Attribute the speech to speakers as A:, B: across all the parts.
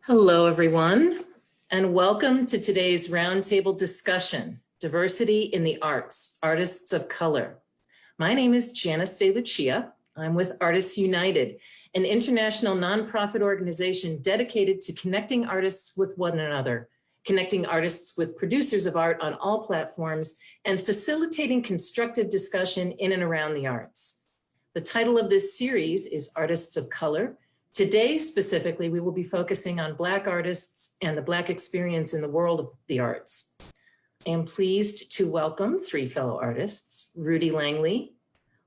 A: Hello, everyone, and welcome to today's roundtable discussion, Diversity in the Arts, Artists of Color. My name is Janice De Lucia. I'm with Artists United, an international nonprofit organization dedicated to connecting artists with one another, connecting artists with producers of art on all platforms, and facilitating constructive discussion in and around the arts. The title of this series is Artists of Color. Today, specifically, we will be focusing on Black artists and the Black experience in the world of the arts. I am pleased to welcome three fellow artists, Rudy Langley,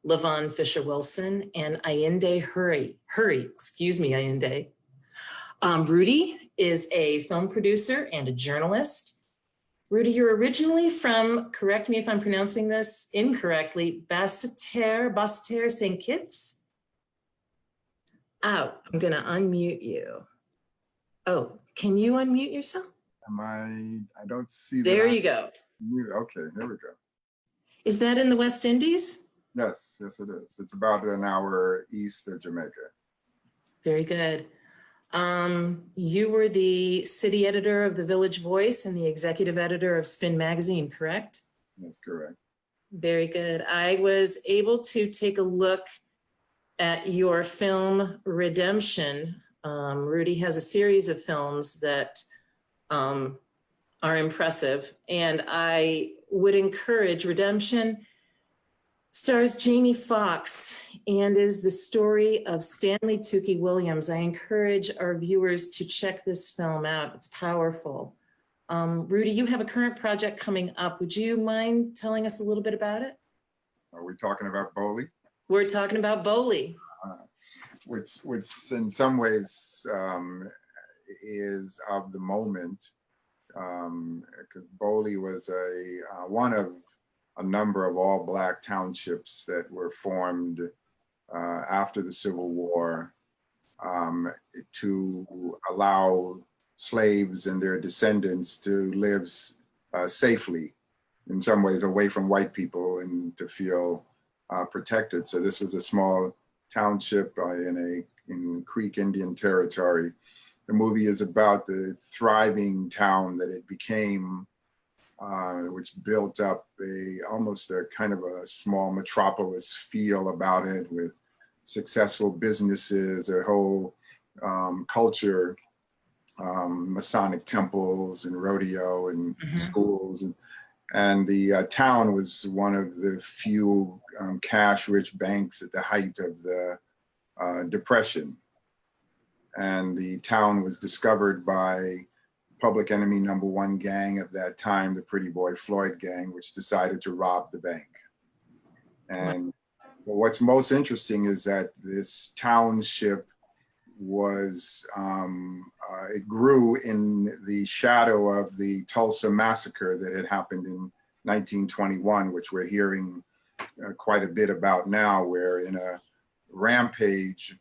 A: LaVon Fisher-Wilson, and Ayinde Hurrey, Ayinde. Rudy is a film producer and a journalist. Rudy, you're originally from, correct me if I'm pronouncing this incorrectly, Gossett, St. Kitts? Oh, I'm gonna unmute you. Oh, can you unmute yourself?
B: I don't see that.
A: There you go.
B: Okay, there we go.
A: Is that in the West Indies?
B: Yes, yes it is. It's about an hour east of Jamaica.
A: Very good. You were the city editor of the Village Voice and the executive editor of Spin Magazine, correct?
B: That's correct.
A: Very good. I was able to take a look at your film Redemption. Rudy has a series of films that are impressive, and I would encourage Redemption stars Jamie Foxx and is the story of Stanley Tookie Williams. I encourage our viewers to check this film out. It's powerful. Rudy, you have a current project coming up. Would you mind telling us a little bit about it?
B: Are we talking about Bowley?
A: We're talking about Bowley.
B: Which in some ways is of the moment, because Bowley was one of a number of all Black townships that were formed after the Civil War to allow slaves and their descendants to live safely, in some ways away from white people, and to feel protected. So this was a small township in Creek Indian Territory. The movie is about the thriving town that it became, which built up almost a kind of a small metropolis feel about it, with successful businesses, a whole culture, Masonic temples and rodeo and schools. And the town was one of the few cash-rich banks at the height of the Depression. And the town was discovered by public enemy #1 gang of that time, the Pretty Boy Floyd gang, which decided to rob the bank. And what's most interesting is that this township was, it grew in the shadow of the Tulsa massacre that had happened in 1921, which we're hearing quite a bit about now, where in a rampage,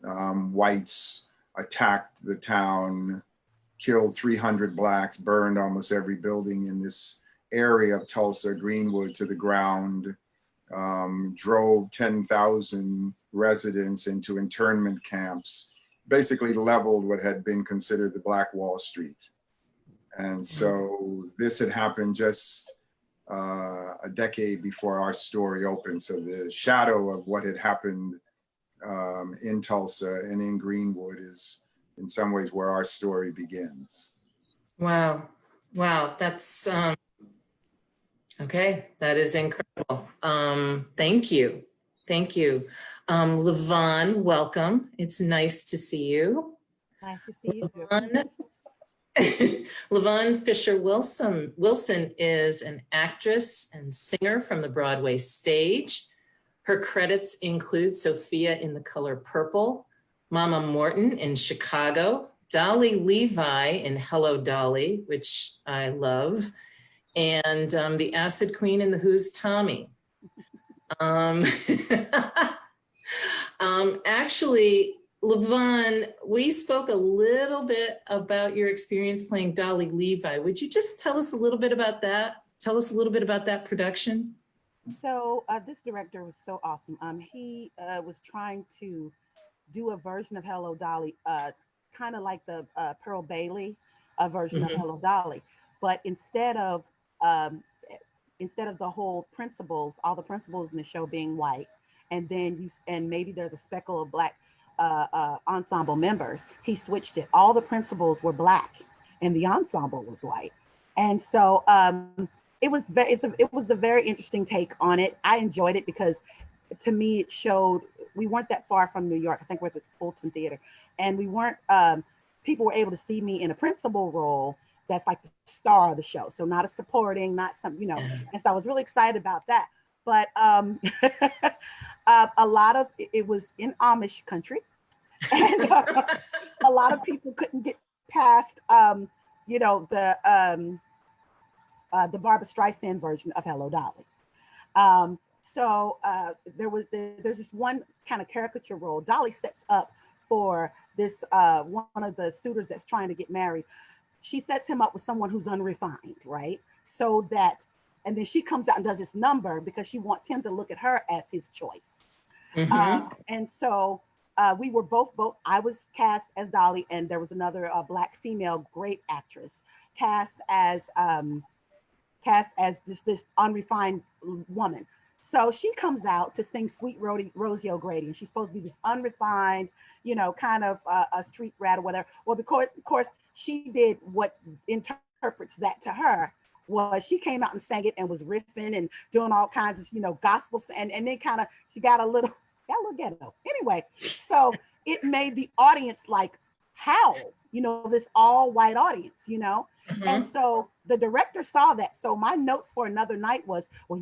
B: whites attacked the town, killed 300 Blacks, burned almost every building in this area of Tulsa, Greenwood, to the ground, drove 10,000 residents into internment camps, basically leveled what had been considered the Black Wall Street. And so this had happened just a decade before our story opened. So the shadow of what had happened in Tulsa and in Greenwood is in some ways where our story begins.
A: Wow. Wow. That's, okay. That is incredible. Thank you. Thank you. LaVon, welcome. It's nice to see you.
C: Nice to see you.
A: LaVon Fisher-Wilson is an actress and singer from the Broadway stage. Her credits include Sophia in The Color Purple, Mama Morton in Chicago, Dolly Levi in Hello, Dolly, which I love, and the Acid Queen in The Who's Tommy. Actually, LaVon, we spoke a little bit about your experience playing Dolly Levi. Would you just tell us a little bit about that? Tell us a little bit about that production.
C: So this director was so awesome. He was trying to do a version of Hello, Dolly kind of like the Pearl Bailey version of
A: Mhm.
C: Hello Dolly, but um, instead of the whole principals, all the principals in the show being white, and then and maybe there's a speckle of black ensemble members, he switched it. All the principals were black, and the ensemble was white, and so it was a very interesting take on it. I enjoyed it because to me it showed we weren't that far from New York. I think we're at the Fulton Theater, and we weren't. People were able to see me in a principal role that's like the star of the show. So not a supporting, not some,
A: Yeah.
C: and so I was really excited about that. But a lot of it was in Amish country, and a lot of people couldn't get past, you know, the Barbara Streisand version of Hello Dolly. There's this one kind of caricature role. Dolly sets up for this one of the suitors that's trying to get married. She sets him up with someone who's unrefined, right? So that, and then she comes out and does this number because she wants him to look at her as his choice.
A: Mhm.
C: And so we were both, I was cast as Dolly, and there was another Black female great actress cast as this unrefined woman. So she comes out to sing Sweet Rosie O'Grady, and she's supposed to be this unrefined, kind of a street rat or whatever. Well, because of course she did what interprets that to her was she came out and sang it and was riffing and doing all kinds of, gospel, and then kind of she got a little ghetto. Anyway, so it made the audience like, how, this all white audience, And
A: Mhm.
C: so the director saw that. So my notes for another night was, well,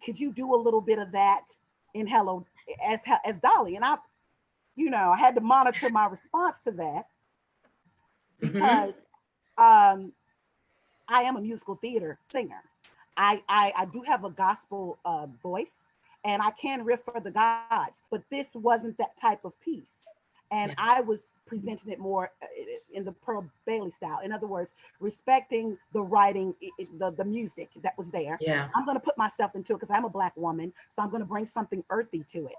C: could you do a little bit of that in Hello as Dolly? And I had to monitor my response to that
A: Mhm.
C: because I am a musical theater singer. I do have a gospel voice, and I can riff for the gods, but this wasn't that type of piece. And
A: Yeah.
C: I was presenting it more in the Pearl Bailey style. In other words, respecting the writing, the music that was there.
A: Yeah.
C: I'm going to put myself into it because I'm a Black woman. So I'm going to bring something earthy to it.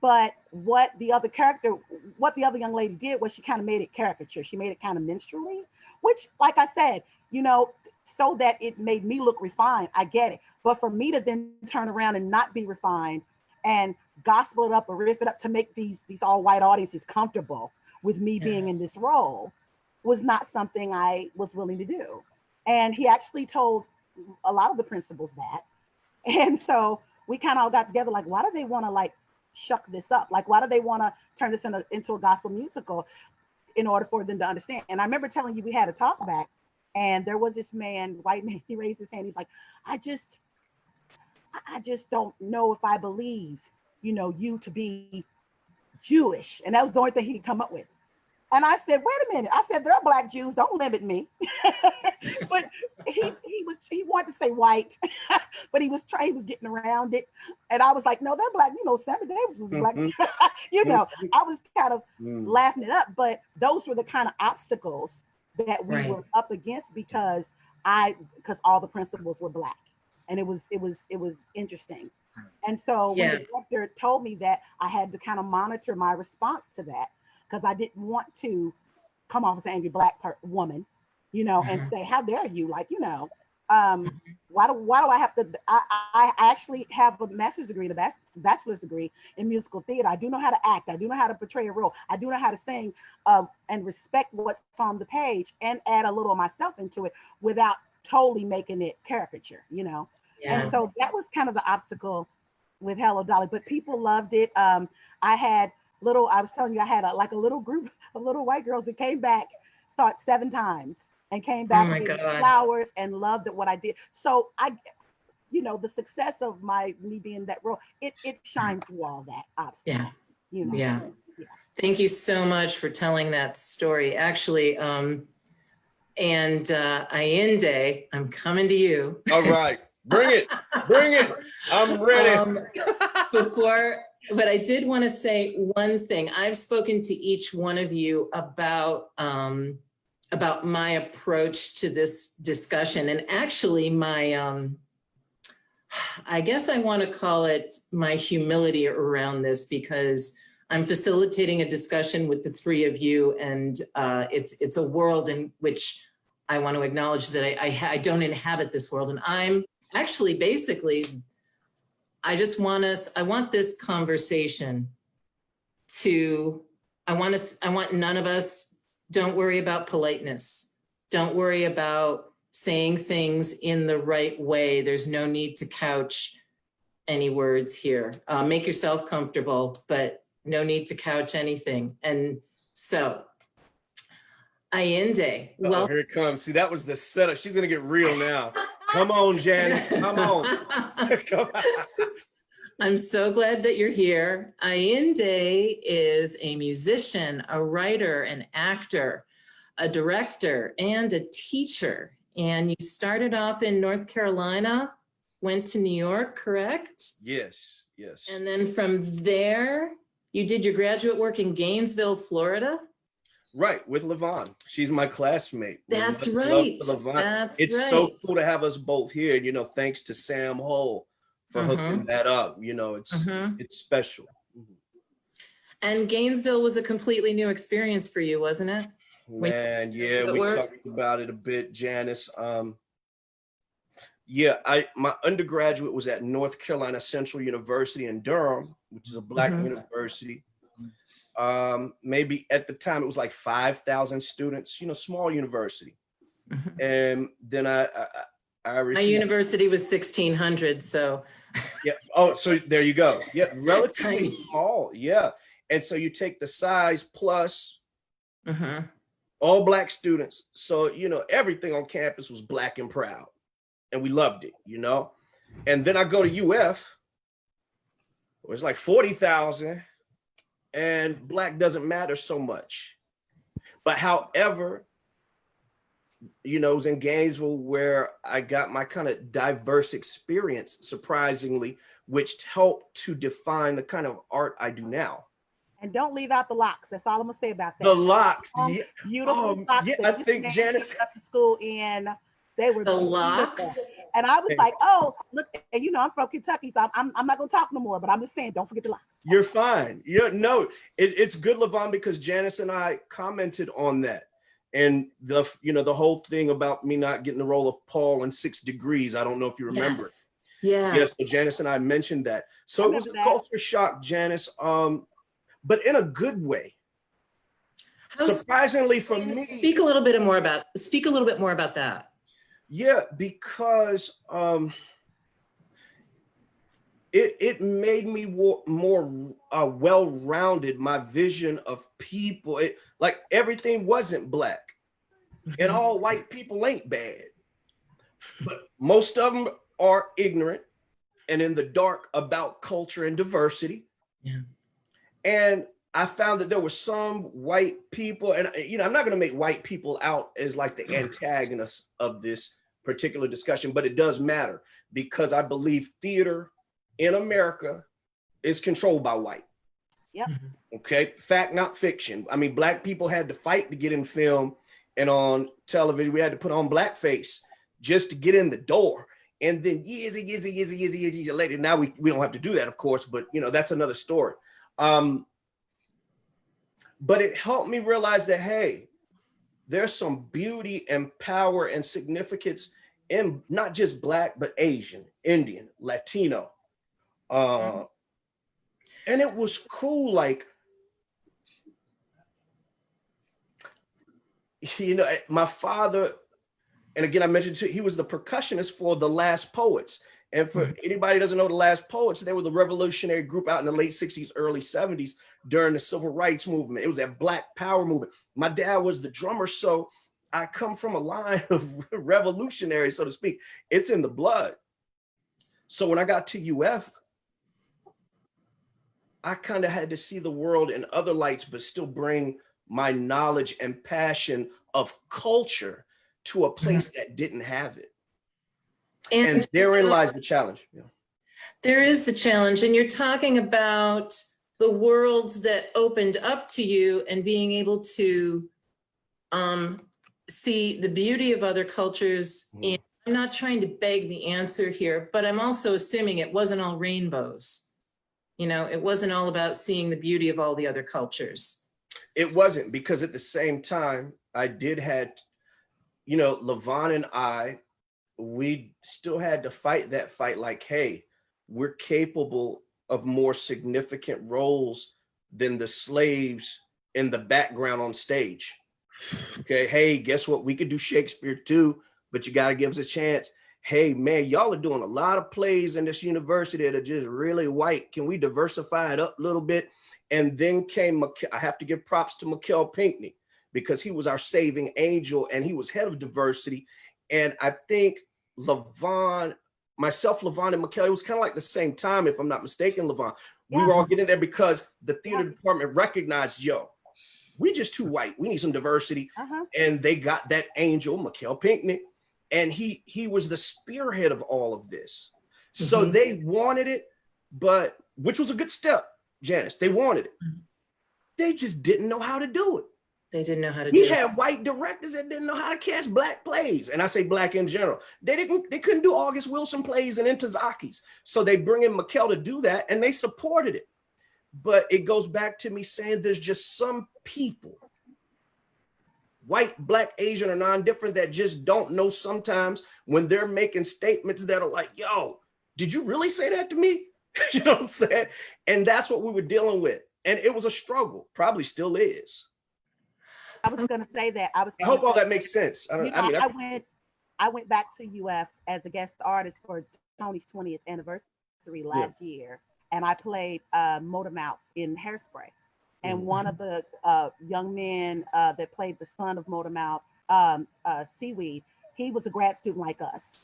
C: But what the other young lady did was she kind of made it caricature. She made it kind of minstrelly, which, like I said, so that it made me look refined. I get it. But for me to then turn around and not be refined and gospel it up or riff it up to make these all white audiences comfortable with me being in this role was not something I was willing to do. And he actually told a lot of the principals that. And so we kind of all got together like, why do they want to like shuck this up? Like, why do they want to turn this into a gospel musical in order for them to understand? And I remember telling you we had a talk back, and there was this man, white man, he raised his hand. He's like, I just don't know if I believe, you to be Jewish. And that was the only thing he could come up with. And I said, wait a minute. I said, there are Black Jews. Don't limit me. But he wanted to say white, but he was getting around it. And I was like, no, they're Black. Sammy Davis was Black. I was kind of laughing it up. But those were the kind of obstacles that we were up against because all the principals were Black. And it was interesting. And so when the director told me that, I had to kind of monitor my response to that because I didn't want to come off as an angry Black woman, and say, how dare you? Like, why do I have to? I actually have a master's degree and a bachelor's degree in musical theater. I do know how to act. I do know how to portray a role. I do know how to sing and respect what's on the page and add a little of myself into it without totally making it caricature, Yeah. And so that was kind of the obstacle with Hello Dolly, but people loved it. I was telling you, I had a little group of little white girls that came back, saw it 7 times and came back with flowers and loved what I did. So the success of me being that role, it shined through all that obstacle.
A: Yeah. Thank you so much for telling that story. Actually, and Ayinde, I'm coming to you.
D: All right. Bring it. I'm ready.
A: But I did want to say one thing. I've spoken to each one of you about my approach to this discussion, and actually my, I guess I want to call it my humility around this, because I'm facilitating a discussion with the three of you, and it's a world in which I want to acknowledge that I don't inhabit this world. And I'm actually basically, I want this conversation to, I want none of us, don't worry about politeness. Don't worry about saying things in the right way. There's no need to couch any words here. Make yourself comfortable, but no need to couch anything. And so, Ayinde,
D: Oh, here it comes. See, that was the setup. She's gonna get real now. Come on, Janice. Come on. Come on.
A: I'm so glad that you're here. Ayinde is a musician, a writer, an actor, a director, and a teacher. And you started off in North Carolina, went to New York, correct?
D: Yes, yes.
A: And then from there, you did your graduate work in Gainesville, Florida?
D: Right, with LaVon. She's my classmate.
A: That's
D: Love
A: right.
D: LaVon.
A: That's
D: it's
A: right.
D: so cool to have us both here, you know, thanks to Sam Hull for hooking that up. You know, it's special.
A: And Gainesville was a completely new experience for you, wasn't it?
D: Man, yeah, we talked about it a bit, Janice. Yeah, my undergraduate was at North Carolina Central University in Durham, which is a Black university. Maybe at the time it was like 5,000 students, you know, small university. And then I received,
A: my university was 1,600, so.
D: Yeah. Oh, so there you go. Yeah, relatively small. Yeah. And so you take the size plus all Black students. So, you know, everything on campus was Black and proud. And we loved it, you know. And then I go to UF, it was like 40,000, and Black doesn't matter so much. But however, you know, it was in Gainesville where I got my kind of diverse experience, surprisingly, which helped to define the kind of art I do now.
C: And don't leave out the locks. That's all I'm gonna say about that.
D: The locks, yeah.
C: Beautiful locks.
D: Yeah, I think Janice
C: up to school in. They were
A: the
C: beautiful.
A: locks.
C: And I was like, oh, look, and you know, I'm from Kentucky, so I'm not gonna talk no more, but I'm just saying, don't forget the locks.
D: You're fine. No, it's good, LaVon, because Janice and I commented on that. And the whole thing about me not getting the role of Paul in 6 Degrees. I don't know if you remember.
A: Yes. Yeah.
D: Yes, so Janice and I mentioned that. So it was a culture shock, Janice, but in a good way. Surprisingly for me.
A: Speak a little bit more about that.
D: Yeah, because it made me more well-rounded, my vision of people. Like everything wasn't Black, and all white people ain't bad, but most of them are ignorant and in the dark about culture and diversity.
A: Yeah.
D: And I found that there were some white people, and you know, I'm not going to make white people out as like the antagonists of this particular discussion, but it does matter because I believe theater in America is controlled by white.
C: Yep.
D: Okay, fact, not fiction. I mean, Black people had to fight to get in film and on television. We had to put on blackface just to get in the door. And then years later, now we don't have to do that, of course, but you know, that's another story. But it helped me realize that, hey, there's some beauty and power and significance in not just Black, but Asian, Indian, Latino. And it was cool, like, you know, my father, and again, I mentioned too, he was the percussionist for the Last Poets. And for anybody who doesn't know the Last Poets, they were the revolutionary group out in the late 60s, early 70s during the civil rights movement. It was that Black power movement. My dad was the drummer, so I come from a line of revolutionaries, so to speak. It's in the blood. So when I got to UF, I kind of had to see the world in other lights, but still bring my knowledge and passion of culture to a place that didn't have it. And therein lies the challenge. Yeah.
A: There is the challenge. And you're talking about the worlds that opened up to you and being able to see the beauty of other cultures. And I'm not trying to beg the answer here, but I'm also assuming it wasn't all rainbows. You know, it wasn't all about seeing the beauty of all the other cultures.
D: It wasn't, because at the same time, I did had, you know, LaVon and we still had to fight that fight like, hey, we're capable of more significant roles than the slaves in the background on stage. Okay, hey, guess what? We could do Shakespeare too, but you got to give us a chance. Hey, man, y'all are doing a lot of plays in this university that are just really white. Can we diversify it up a little bit? And then came, I have to give props to Mikkel Pinckney, because he was our saving angel and he was head of diversity. And I think LaVon, myself, LaVon, and Mikkel, it was kind of like the same time, if I'm not mistaken, LaVon. We were all getting there because the theater department recognized, yo, we just too white. We need some diversity. And they got that angel, Mikkel Pinckney, and he was the spearhead of all of this. So they wanted it, but which was a good step, Janice. They wanted it. They just didn't know how to do it.
A: They didn't know how to do it.
D: We had white directors that didn't know how to cast black plays. And I say black in general. They couldn't do August Wilson plays and Intozakis. So they bring in Mikkel to do that, and they supported it. But it goes back to me saying there's just some people, white, black, Asian, or non-different, that just don't know sometimes when they're making statements that are like, yo, did you really say that to me? You know what I'm saying? And that's what we were dealing with. And it was a struggle, probably still is.
C: I was going to say that. I
D: hope all that makes sense.
C: I went back to UF as a guest artist for Tony's 20th anniversary last year, and I played Motormouth in Hairspray. And one of the young men that played the son of Motormouth, Seaweed, he was a grad student like us,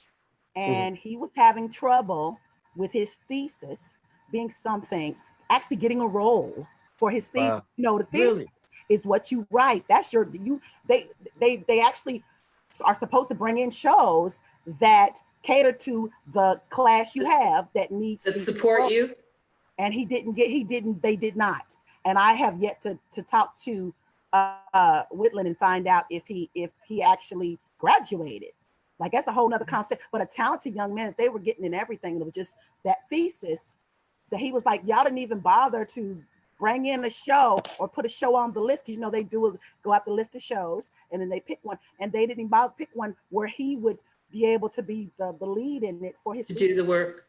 C: and he was having trouble with his thesis being something, actually getting a role for his thesis. You know, the thesis is what you write. That's your they actually are supposed to bring in shows that cater to the class you have that needs
A: to support you.
C: And they did not. And I have yet to talk to Whitland and find out if he actually graduated. Like, that's a whole nother concept. But a talented young man, they were getting in everything. It was just that thesis that he was like, y'all didn't even bother to bring in a show or put a show on the list, because you know they do go out the list of shows and then they pick one, and they didn't bother to pick one where he would be able to be the lead in it for his
A: to do the work.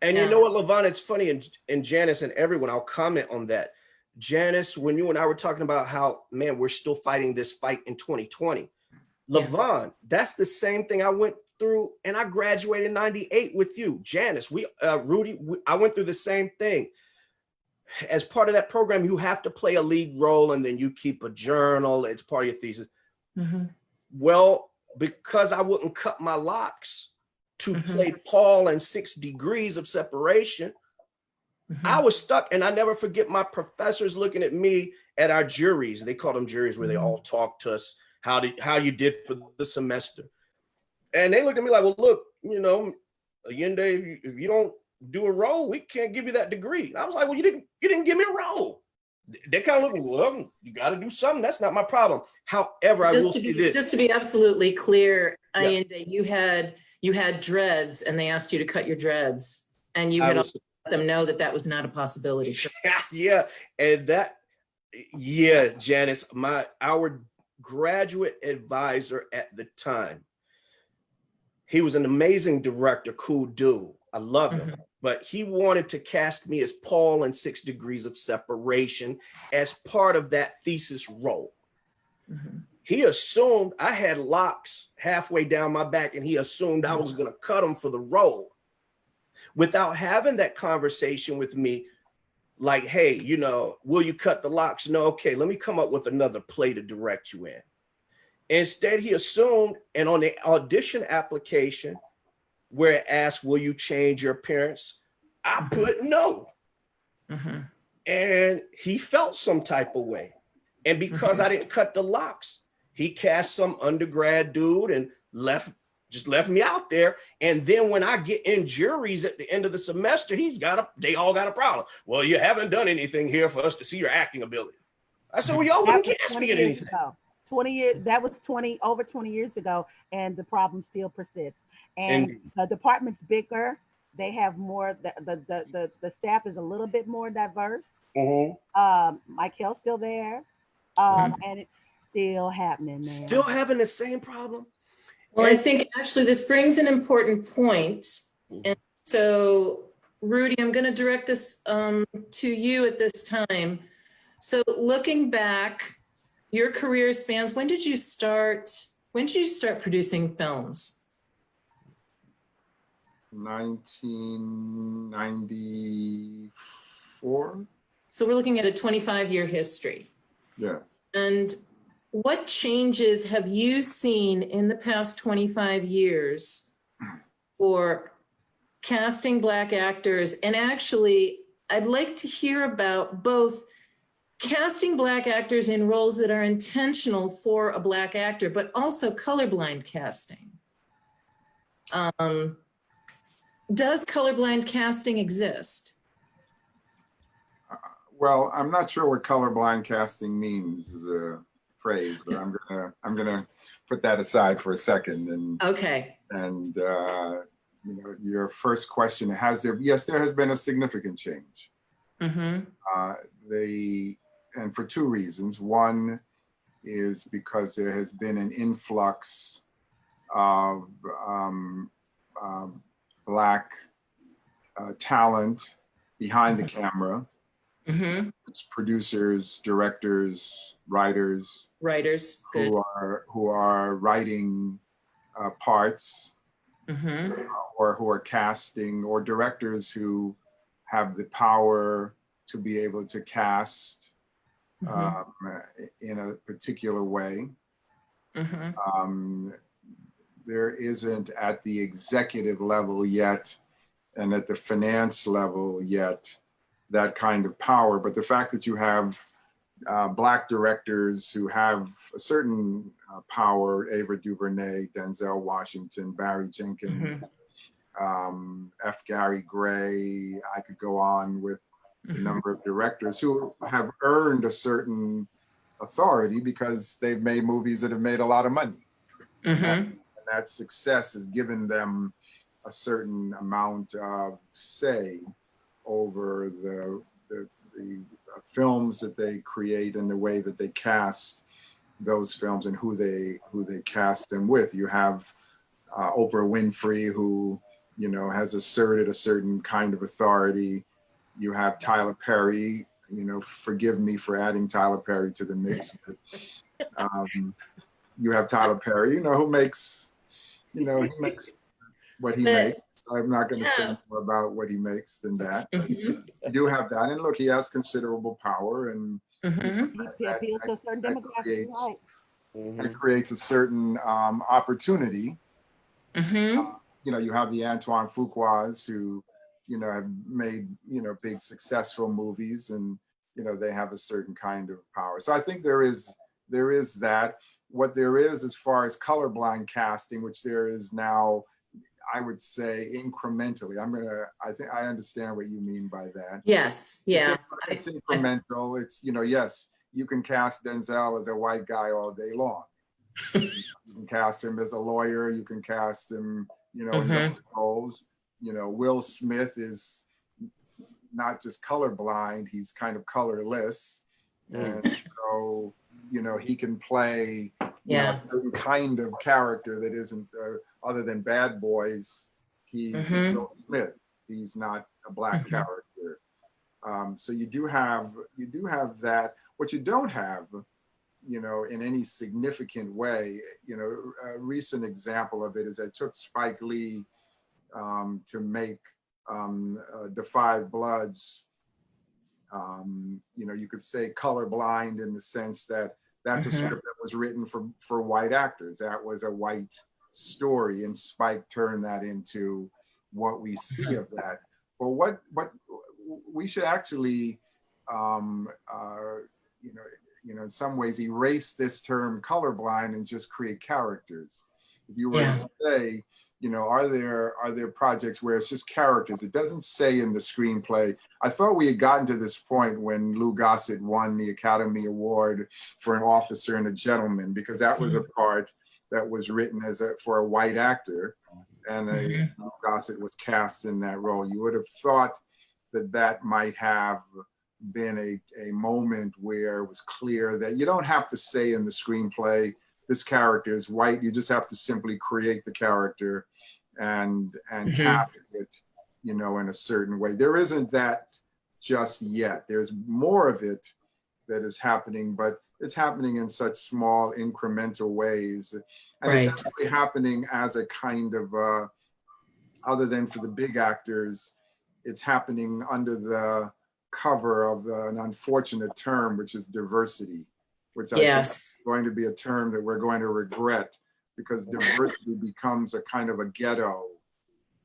D: And you know what, LaVon, it's funny, and Janice and everyone, I'll comment on that. Janice, when you and I were talking about how, man, we're still fighting this fight in 2020. LaVon, that's the same thing I went through, and I graduated in 98 with you. Janice, Rudy, I went through the same thing. As part of that program, you have to play a lead role, and then you keep a journal. It's part of your thesis. Well, because I wouldn't cut my locks to play Paul in 6 Degrees of Separation, I was stuck. And I never forget my professors looking at me at our juries. They called them juries, where they all talked to us how you did for the semester. And they looked at me like, well, look, you know, Ayinde, if you don't do a role, we can't give you that degree. And I was like, well, you didn't give me a role. They kind of look, well, you got to do something. That's not my problem. However, I will say this.
A: Just to be absolutely clear, Ayinde, you had dreads, and they asked you to cut your dreads, and you had also let them know that was not a possibility.
D: And Janice, our graduate advisor at the time, he was an amazing director, cool dude. I love him. But he wanted to cast me as Paul in 6 Degrees of Separation as part of that thesis role. He assumed I had locks halfway down my back, and he assumed I was going to cut them for the role without having that conversation with me. Like, hey, you know, will you cut the locks? No, okay, let me come up with another play to direct you in. Instead, he assumed, and on the audition application, where it asked, will you change your appearance? I put no. And he felt some type of way. And because I didn't cut the locks, he cast some undergrad dude and left me out there. And then when I get in juries at the end of the semester, they all got a problem. Well, you haven't done anything here for us to see your acting ability. I said, well, y'all wouldn't cast me in anything.
C: 20 years, that was over 20 years ago, and the problem still persists. And the departments bicker, They have more, the staff is a little bit more diverse. Michael's still there. And it's still happening, man.
D: Still having the same problem.
A: Well, I think actually this brings an important point. And so, Rudy, I'm going to direct this to you at this time. So looking back, your career spans, when did you start producing films?
B: 1994.
A: So we're looking at a 25-year history.
B: Yes.
A: And what changes have you seen in the past 25 years for casting Black actors? And actually, I'd like to hear about both casting Black actors in roles that are intentional for a Black actor, but also colorblind casting. Does colorblind casting exist?
B: Well, I'm not sure what colorblind casting means as a phrase, but I'm gonna put that aside for a second. And
A: okay.
B: And your first question, yes, there has been a significant change. And for two reasons. One is because there has been an influx of Black talent behind the camera. It's producers, directors, writers,
A: good.
B: who are writing parts, or who are casting, or directors who have the power to be able to cast in a particular way. There isn't at the executive level yet, and at the finance level yet, that kind of power. But the fact that you have Black directors who have a certain power, Ava DuVernay, Denzel Washington, Barry Jenkins, F. Gary Gray, I could go on with a number of directors who have earned a certain authority because they've made movies that have made a lot of money. And that success has given them a certain amount of say over the films that they create and the way that they cast those films and who they cast them with. You have Oprah Winfrey, who has asserted a certain kind of authority. You have Tyler Perry. Forgive me for adding Tyler Perry to the mix. But, you have Tyler Perry, who makes, he makes what he makes. I'm not going to say more about what he makes than that. But you do have that, and look, he has considerable power, and that creates a certain opportunity. You have the Antoine Fuquas who, have made big successful movies, and they have a certain kind of power. So I think there is that. What there is as far as colorblind casting, which there is now, I would say incrementally. I think I understand what you mean by that.
A: Yes, yeah.
B: It's incremental. It's, yes, you can cast Denzel as a white guy all day long. You can cast him as a lawyer. You can cast him, in those roles. Will Smith is not just colorblind, he's kind of colorless. And so, he can play a certain kind of character that isn't, other than Bad Boys, he's Will Smith. He's not a Black character. So you do have that. What you don't have, in any significant way, a recent example of it is that it took Spike Lee to make The Five Bloods, you could say colorblind in the sense that that's a script that was written for white actors. That was a white story, and Spike turned that into what we see of that. But what we should actually, in some ways, erase this term colorblind and just create characters. If you were to say, are there projects where it's just characters? It doesn't say in the screenplay. I thought we had gotten to this point when Lou Gossett won the Academy Award for An Officer and a Gentleman, because that was a part that was written for a white actor, and Gossett was cast in that role. You would have thought that that might have been a moment where it was clear that you don't have to say in the screenplay, this character is white. You just have to simply create the character and cast it, you know, in a certain way. There isn't that just yet. There's more of it that is happening, but it's happening in such small incremental ways. And it's actually happening as a kind of, other than for the big actors, it's happening under the cover of an unfortunate term, which is diversity, which I think is going to be a term that we're going to regret, because diversity becomes a kind of a ghetto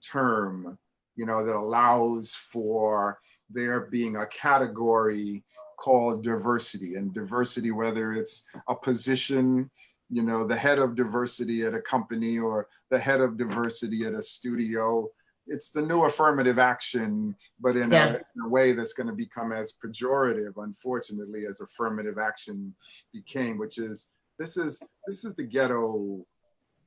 B: term, you know, that allows for there being a category called diversity. And diversity, whether it's a position, you know, the head of diversity at a company or the head of diversity at a studio, it's the new affirmative action, but in a way that's going to become as pejorative, unfortunately, as affirmative action became, which is, this is the ghetto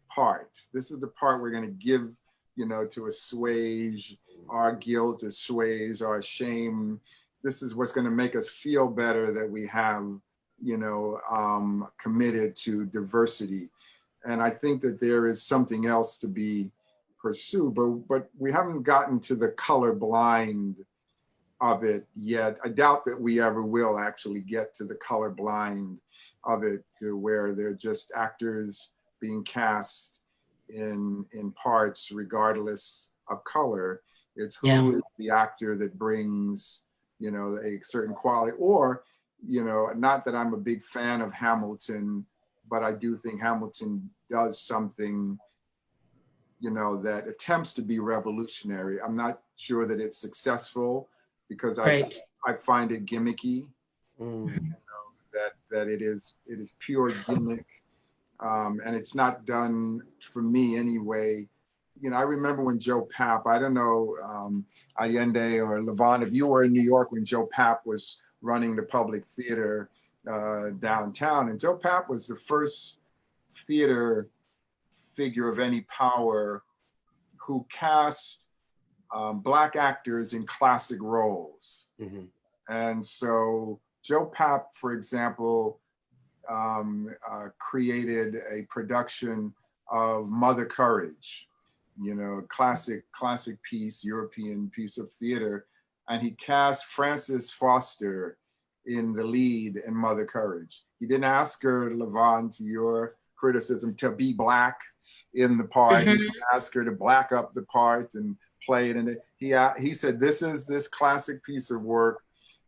B: part. This is the part we're going to give, you know, to assuage our guilt, assuage our shame. This is what's going to make us feel better that we have, you know, committed to diversity. And I think that there is something else to be pursued, but we haven't gotten to the colorblind of it yet. I doubt that we ever will actually get to the colorblind of it, to where they're just actors being cast in parts regardless of color. It's who is the actor that brings, you know, a certain quality. Or, you know, not that I'm a big fan of Hamilton, but I do think Hamilton does something, you know, that attempts to be revolutionary. I'm not sure that it's successful, because I find it gimmicky. You know, that it is pure gimmick, and it's not done for me anyway. You know, I remember when Joe Papp, I don't know, Ayinde or LaVon, if you were in New York when Joe Papp was running the Public Theater downtown, and Joe Papp was the first theater figure of any power who cast Black actors in classic roles. And so Joe Papp, for example, created a production of Mother Courage, you know, classic piece, European piece of theater. And he cast Frances Foster in the lead in Mother Courage. He didn't ask her, LaVon, to your criticism, to be Black in the part. He didn't ask her to black up the part and play it in it. He said, this is this classic piece of work.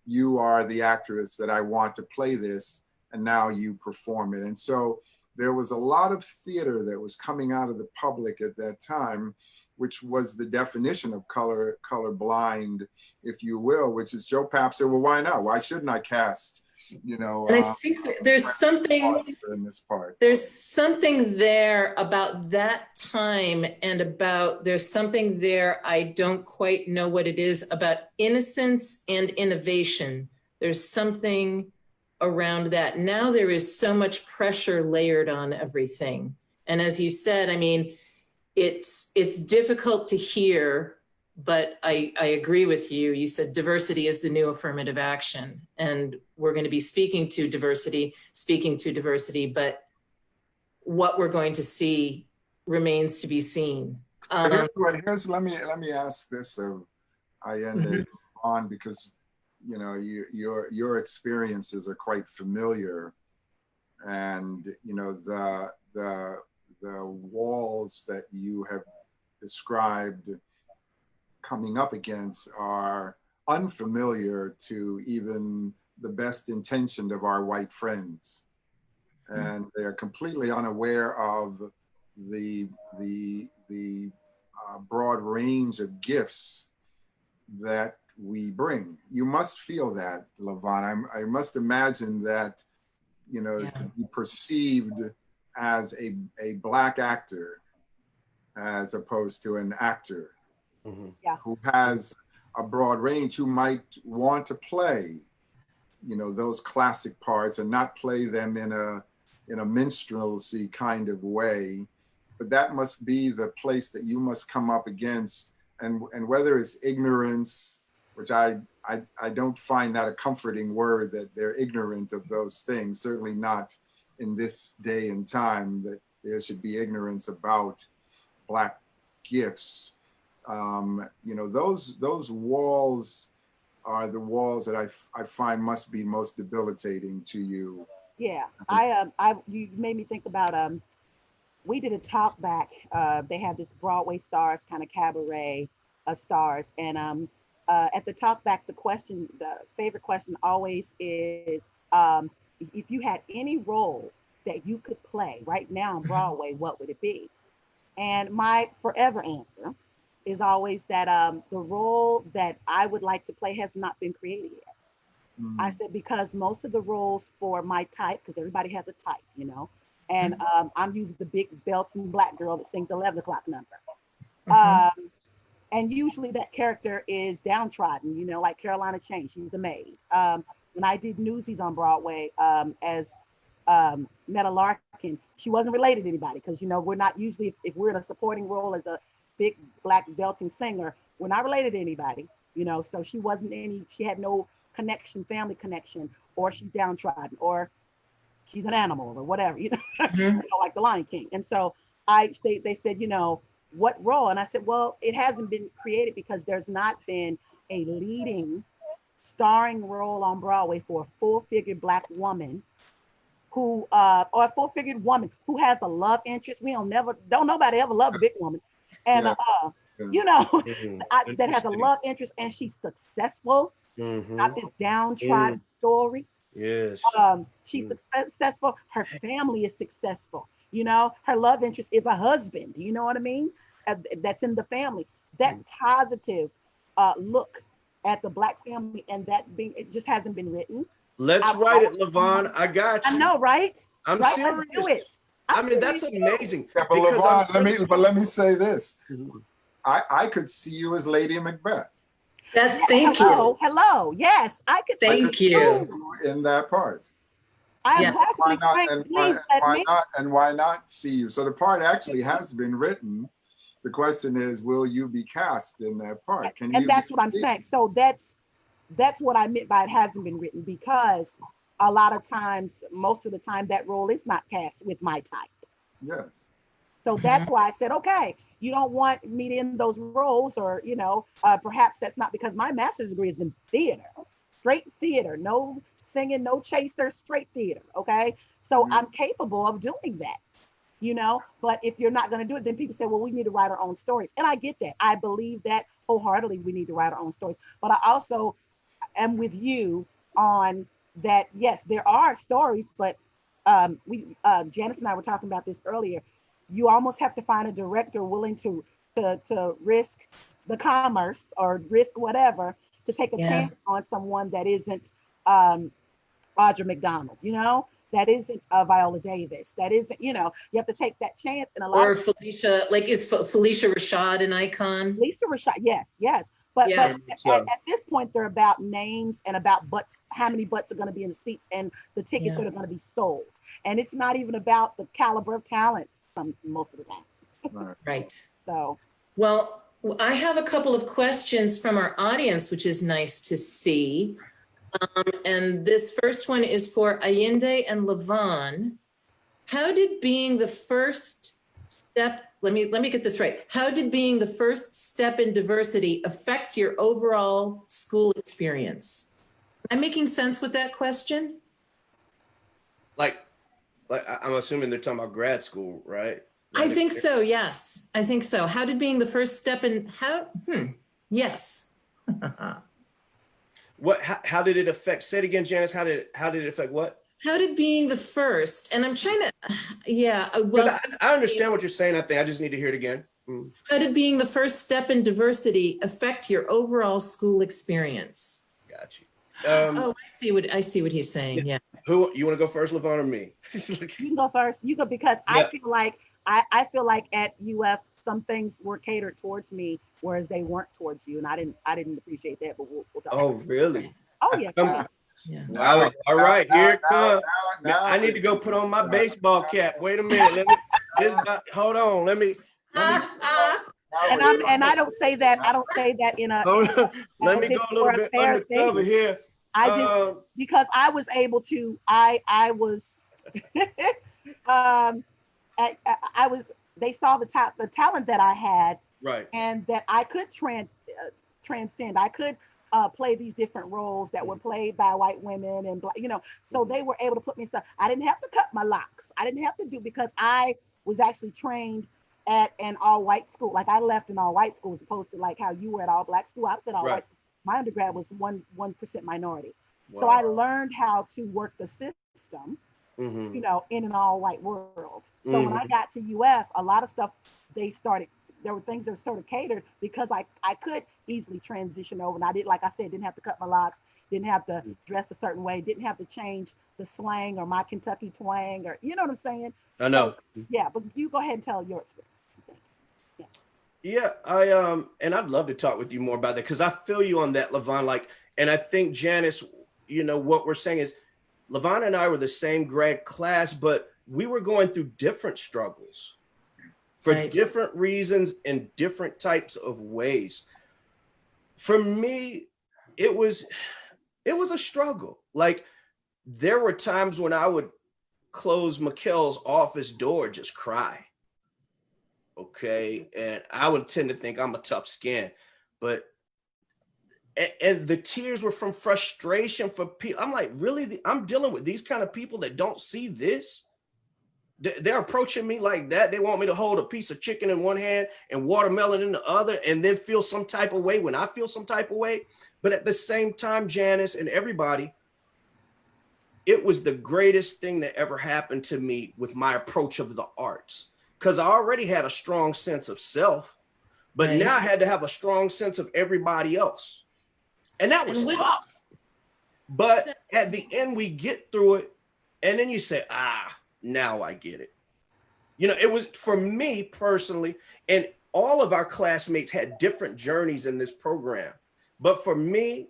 B: You are the actress that I want to play this, and now you perform it. And so there was a lot of theater that was coming out of the public at that time, which was the definition of colorblind, if you will, which is Joe Papp said, well, why not? Why shouldn't I cast, you know?
A: And I think that there's something
B: in this part.
A: There's something there about that time, and about, there's something there, I don't quite know what it is, about innocence and innovation. There's something around that. Now there is so much pressure layered on everything. And as you said, I mean, it's difficult to hear, but I agree with you. You said diversity is the new affirmative action, and we're going to be speaking to diversity, but what we're going to see remains to be seen.
B: Let me ask this of Ayinde on, because you know your experiences are quite familiar, and you know the walls that you have described coming up against are unfamiliar to even the best intentioned of our white friends, and they are completely unaware of the broad range of gifts that we bring. You must feel that, LaVon. I must imagine that, you know, to be perceived as a Black actor as opposed to an actor who has a broad range, who might want to play, you know, those classic parts and not play them in a minstrelsy kind of way, but that must be the place that you must come up against. And whether it's ignorance, which I don't find that a comforting word, that they're ignorant of those things, certainly not in this day and time, that there should be ignorance about Black gifts. You know, those walls are the walls that I find must be most debilitating to you.
C: Yeah, you made me think about we did a talk back. They have this Broadway stars kind of cabaret stars, and at the talk back, the favorite question always is, if you had any role that you could play right now on Broadway, what would it be? And my forever answer is always that the role that I would like to play has not been created yet. I said, because most of the roles for my type, because everybody has a type, you know, and I'm usually the big belts and black girl that sings the 11 o'clock number. And usually that character is downtrodden, you know, like Carolina Chain, she's a maid. When I did Newsies on Broadway as Meta Larkin, she wasn't related to anybody, because, you know, we're not usually, if we're in a supporting role as a big black belting singer, we're not related to anybody, you know, so she had no connection, family connection, or she's downtrodden, or she's an animal, or whatever, you know, you know, like the Lion King. And so they said, you know, what role? And I said, well, it hasn't been created because there's not been a leading starring role on Broadway for a full-figured Black woman who, or a full-figured woman who has a love interest. Don't nobody ever love a big woman. And, you know, that has a love interest, and she's successful. Not this downtrodden story.
D: Yes.
C: She's successful. Her family is successful. You know, her love interest is a husband. You know what I mean? That's in the family. That positive look at the Black family, and it just hasn't been written.
D: Let's write it, LaVon. I got you.
C: I know, right?
D: I'm
C: right?
D: serious.
C: Do it.
D: I mean, that's amazing.
B: Yeah, but LaVon, let me say this. I could see you as Lady Macbeth.
A: Thank you.
C: Hello. Yes, I could.
A: Thank you.
B: In that part.
C: I am
A: Yes.
C: possibly
B: And why not see you? So the part actually has been written. The question is, will you be cast in that part?
C: And that's what I'm saying. So that's what I meant by it hasn't been written, because a lot of times, most of the time, that role is not cast with my type.
B: Yes.
C: So that's why I said, okay, you don't want me in those roles, or, you know, perhaps that's not because my master's degree is in theater, straight theater, no singing, no chaser, straight theater. Okay. So I'm capable of doing that, you know, but if you're not going to do it, then people say, well, we need to write our own stories. And I get that. I believe that wholeheartedly, we need to write our own stories. But I also am with you on that. Yes, there are stories, but Janice and I were talking about this earlier. You almost have to find a director willing to risk the commerce or risk whatever to take a chance on someone that isn't Audra McDonald, you know, that isn't Viola Davis, that isn't, you know, you have to take that chance. And
A: Felicia, like, is Felicia Rashad an icon?
C: Lisa Rashad, yes. But at this point, they're about names and about butts, how many butts are going to be in the seats and the tickets that are going to be sold. And it's not even about the caliber of talent most of the time.
A: Right.
C: So,
A: well, I have a couple of questions from our audience, which is nice to see. And this first one is for Ayinde and LaVon. How did being the first step, let me get this right. How did being the first step in diversity affect your overall school experience? Am I making sense with that question?
D: Like I'm assuming they're talking about grad school, right?
A: I think so, yes. I think so. How did being the first step in, yes.
D: How did it affect, say it again, Janice, how did it affect what?
A: How did being the first, and I'm trying to,
D: well, I understand what you're saying. I think I just need to hear it again.
A: How did being the first step in diversity affect your overall school experience?
D: Got you.
A: I see what he's saying. Yeah.
D: Who you want to go first, LaVon, or me?
C: You can go first. You go, because I feel like at UF some things were catered towards me, whereas they weren't towards you, and I didn't appreciate that. But we'll talk.
D: Oh, really?
C: Oh yeah.
D: All right, here it comes. I need to go put on my baseball cap. Wait a minute. Hold on. Let me
C: And I don't say that. I don't say that in a.
D: let me go a little bit undercover here.
C: I just because I was able to. I was. I was. They saw the talent that I had,
D: right,
C: and that I could transcend. I could play these different roles that were played by white women and so they were able to put me in stuff. I didn't have to cut my locks. I didn't have to do, because I was actually trained at an all-white school. Like, I left an all-white school as opposed to like how you were at all-black school. I was at all-white school. My undergrad was 1% minority. Wow. So I learned how to work the system, in an all-white world. So when I got to UF, a lot of stuff there were things that sort of catered because I could easily transition over. And I did, like I said, didn't have to cut my locks, didn't have to dress a certain way, didn't have to change the slang or my Kentucky twang, or you know what I'm saying?
D: I know.
C: So, yeah, but you go ahead and tell your experience.
D: Yeah, and I'd love to talk with you more about that, because I feel you on that, LaVon. Like, and I think Janice, what we're saying is, LaVon and I were the same grad class, but we were going through different struggles for different reasons in different types of ways. For me, it was a struggle. Like, there were times when I would close Mikkel's office door, just cry. Okay. And I would tend to think I'm a tough skin, but and the tears were from frustration for people. I'm like, really? I'm dealing with these kind of people that don't see this? They're approaching me like that. They want me to hold a piece of chicken in one hand and watermelon in the other, and then feel some type of way when I feel some type of way. But at the same time, Janice and everybody, it was the greatest thing that ever happened to me with my approach of the arts, because I already had a strong sense of self, but now I had to have a strong sense of everybody else. And that was tough. But at the end, we get through it, and then you say, now I get it. It was, for me personally, and all of our classmates had different journeys in this program. But for me,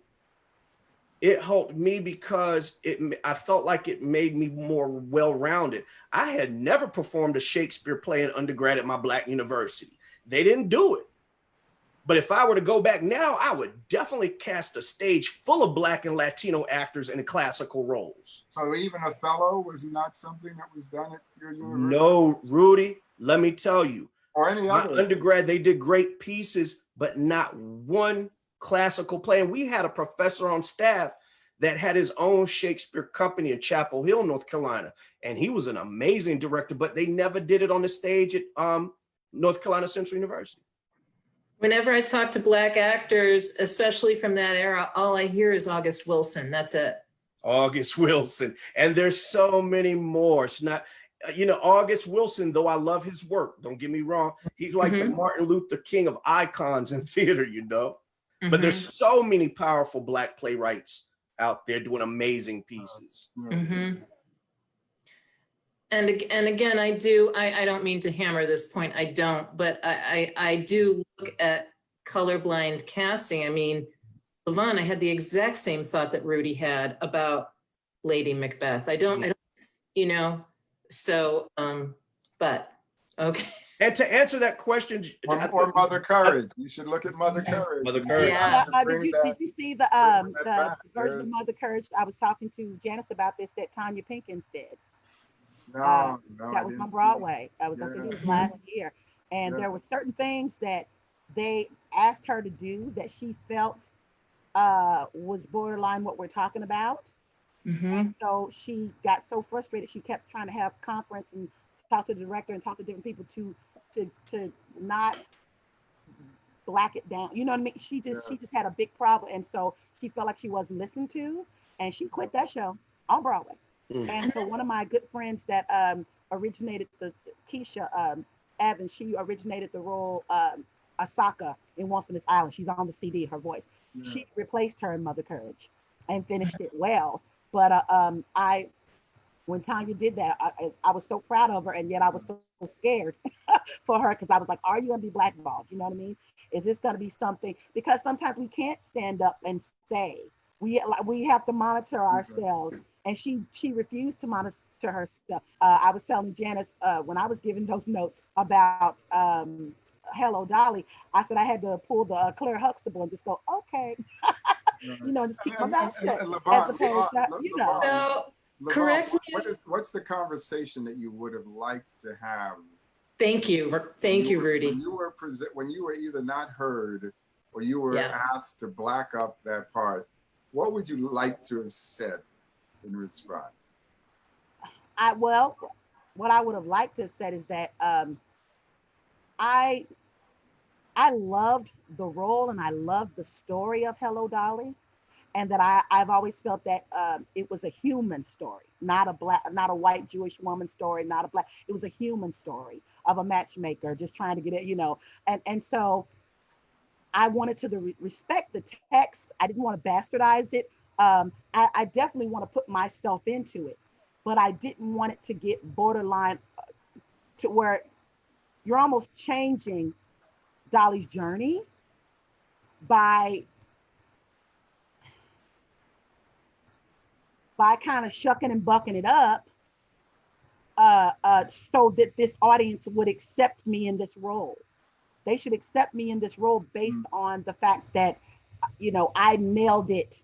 D: it helped me because I felt like it made me more well-rounded. I had never performed a Shakespeare play in undergrad at my Black university. They didn't do it. But if I were to go back now, I would definitely cast a stage full of Black and Latino actors in classical roles.
B: So even Othello was not something that was done at your university?
D: No, Rudy, let me tell you.
B: Or any other.
D: My undergrad, they did great pieces, but not one classical play. And we had a professor on staff that had his own Shakespeare company in Chapel Hill, North Carolina. And he was an amazing director, but they never did it on the stage at North Carolina Central University.
A: Whenever I talk to Black actors, especially from that era, all I hear is August Wilson. That's it.
D: August Wilson. And there's so many more. It's not, August Wilson, though I love his work, don't get me wrong, he's like the Martin Luther King of icons in theater, But there's so many powerful Black playwrights out there doing amazing pieces.
A: And again, I don't mean to hammer this point, I don't, but I do look at colorblind casting. I mean, LaVon, I had the exact same thought that Rudy had about Lady Macbeth. I don't, so, but, okay.
D: And to answer that question,
B: or Mother Courage, you should look at Mother Courage.
D: Mother Courage.
A: Yeah.
C: Did you see the version of Mother Courage? I was talking to Janice about this that Tanya Pinkins did.
B: No,
C: that was on Broadway. I think it was last year. And there were certain things that they asked her to do that she felt was borderline what we're talking about. And so she got so frustrated, she kept trying to have conference and talk to the director and talk to different people to not black it down. You know what I mean? She just had a big problem. And so she felt like she wasn't listened to, and she quit that show on Broadway. And so one of my good friends that originated Keisha Evans, she originated the role Asaka in Once on This Island. She's on the CD, her voice. She replaced her in Mother Courage and finished it well. But when Tanya did that, I was so proud of her, and yet I was so scared for her, because I was like, are you gonna be blackballed? You know what I mean? Is this gonna be something? Because sometimes we can't stand up and say, we have to monitor ourselves. And she refused to to herself. I was telling Janice when I was giving those notes about Hello Dolly, I said I had to pull the Claire Huxtable and just go, okay, just keep my mouth shut.
B: And
C: As opposed to,
A: So,
B: LaVon,
A: correct me
B: what's the conversation that you would have liked to have?
A: Thank you, Rudy.
B: When you were either not heard or you were asked to black up that part, what would you like to have said in response?
C: What I would have liked to have said is that I loved the role and I loved the story of Hello Dolly, and that I've always felt that it was a human story, not a white Jewish woman story, not a black. It was a human story of a matchmaker just trying to get it, and so I wanted to respect the text. I didn't want to bastardize it. I definitely want to put myself into it, but I didn't want it to get borderline to where you're almost changing Dolly's journey by kind of shucking and bucking it up so that this audience would accept me in this role. They should accept me in this role based on the fact that, I nailed it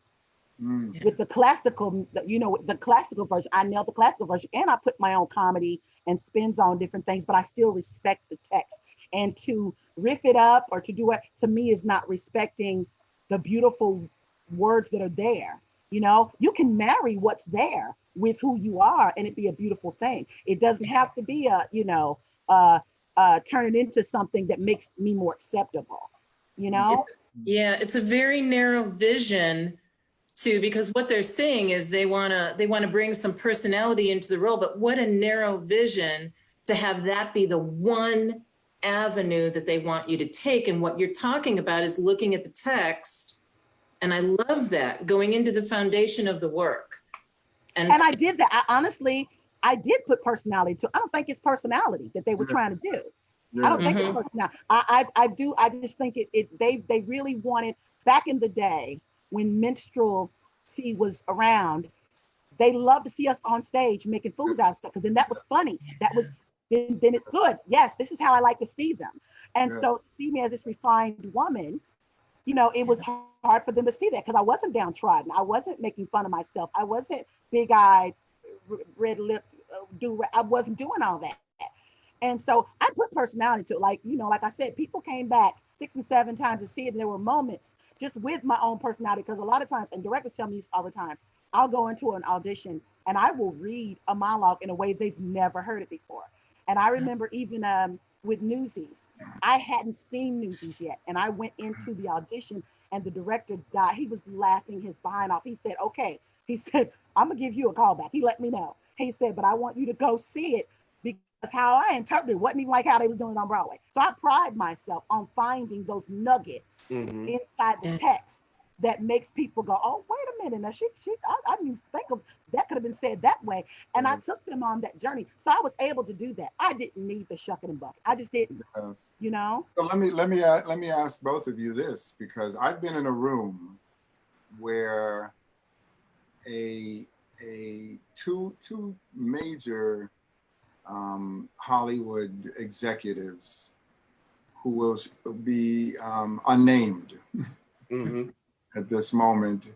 C: with the classical, the classical version. I nailed the classical version, and I put my own comedy and spins on different things, but I still respect the text. And to riff it up or to do it, to me, is not respecting the beautiful words that are there. You can marry what's there with who you are, and it be a beautiful thing. It doesn't have to be turn it into something that makes me more acceptable.
A: It's a very narrow vision too, because what they're saying is they want to bring some personality into the role, but what a narrow vision to have that be the one avenue that they want you to take. And what you're talking about is looking at the text. And I love that, going into the foundation of the work. And
C: I did that. I did put personality to. I don't think it's personality that they were trying to do. I don't think it's personality. I just think they really wanted, back in the day when minstrelsy was around, they loved to see us on stage making fools out of stuff, because then that was funny. That was then it's good. Yes, this is how I like to see them. And so to see me as this refined woman, it was hard for them to see that, because I wasn't downtrodden. I wasn't making fun of myself. I wasn't big-eyed, red lip, I wasn't doing all that. And so I put personality to it. Like I said, people came back 6 and 7 times to see it. And there were moments just with my own personality, because a lot of times, and directors tell me this all the time, I'll go into an audition and I will read a monologue in a way they've never heard it before. And I remember even with Newsies, I hadn't seen Newsies yet. And I went into the audition and the director died. He was laughing his behind off. He said, okay. He said, I'm gonna give you a call back. He let me know. He said, but I want you to go see it, because how I interpreted it wasn't even like how they was doing it on Broadway. So I pride myself on finding those nuggets inside the text that makes people go, oh, wait a minute. Now I didn't even think of that, could have been said that way. And I took them on that journey. So I was able to do that. I didn't need the shucking and bucking. I just didn't,
B: So let me ask both of you this, because I've been in a room where two major Hollywood executives who will be unnamed at this moment,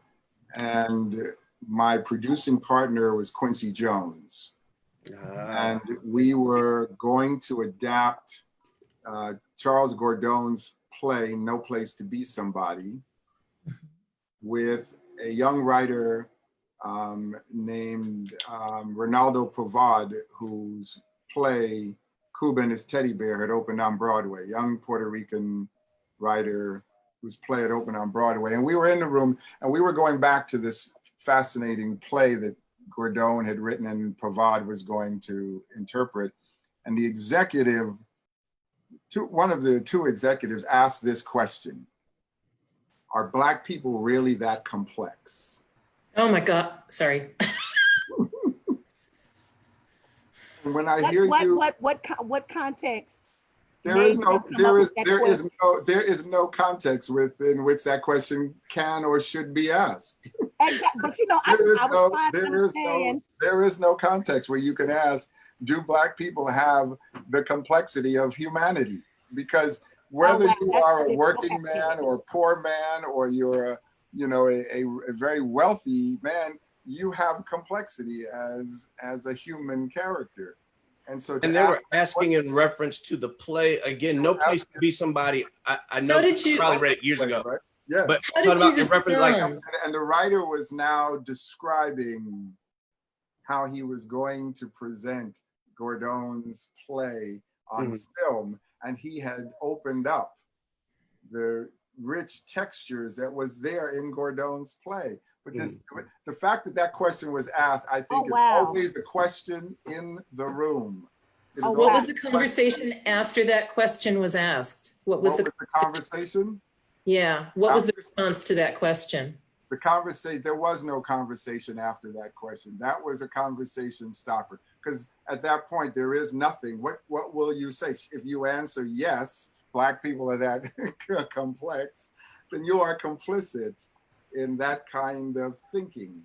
B: and my producing partner was Quincy Jones, and we were going to adapt Charles Gordon's play No Place to Be Somebody with a young writer named Ronaldo Pavad, whose play Cuba and His Teddy Bear had opened on Broadway, young Puerto Rican writer whose play had opened on Broadway. And we were in the room and we were going back to this fascinating play that Gordon had written and Pavad was going to interpret. And the executive, one of the two executives asked this question: are Black people really that complex?
A: Oh my God, sorry.
B: When I hear you,
C: what context?
B: There is no context within which that question can or should be asked.
C: Exactly. But you know, I was trying to understand.
B: There is no context where you can ask, do Black people have the complexity of humanity? Because whether you are a working man or a poor man, or you're a, you know, a very wealthy man, you have complexity as a human character. And so,
D: and they were asking in reference to the play again. No Place to Be Somebody. I know you probably read it years ago,
B: right? Yes.
D: But talking about in reference, like,
B: and the writer was now describing how he was going to present Gordon's play on film, and he had opened up the rich textures that was there in Gordon's play. But the fact that that question was asked, I think, is always a question in the room.
A: What was the conversation after that question was asked? What was the
B: conversation?
A: Yeah. What was the response to that question?
B: The conversation, there was no conversation after that question. That was a conversation stopper. Because at that point, there is nothing. What will you say? If you answer yes, Black people are that complex, then you are complicit in that kind of thinking.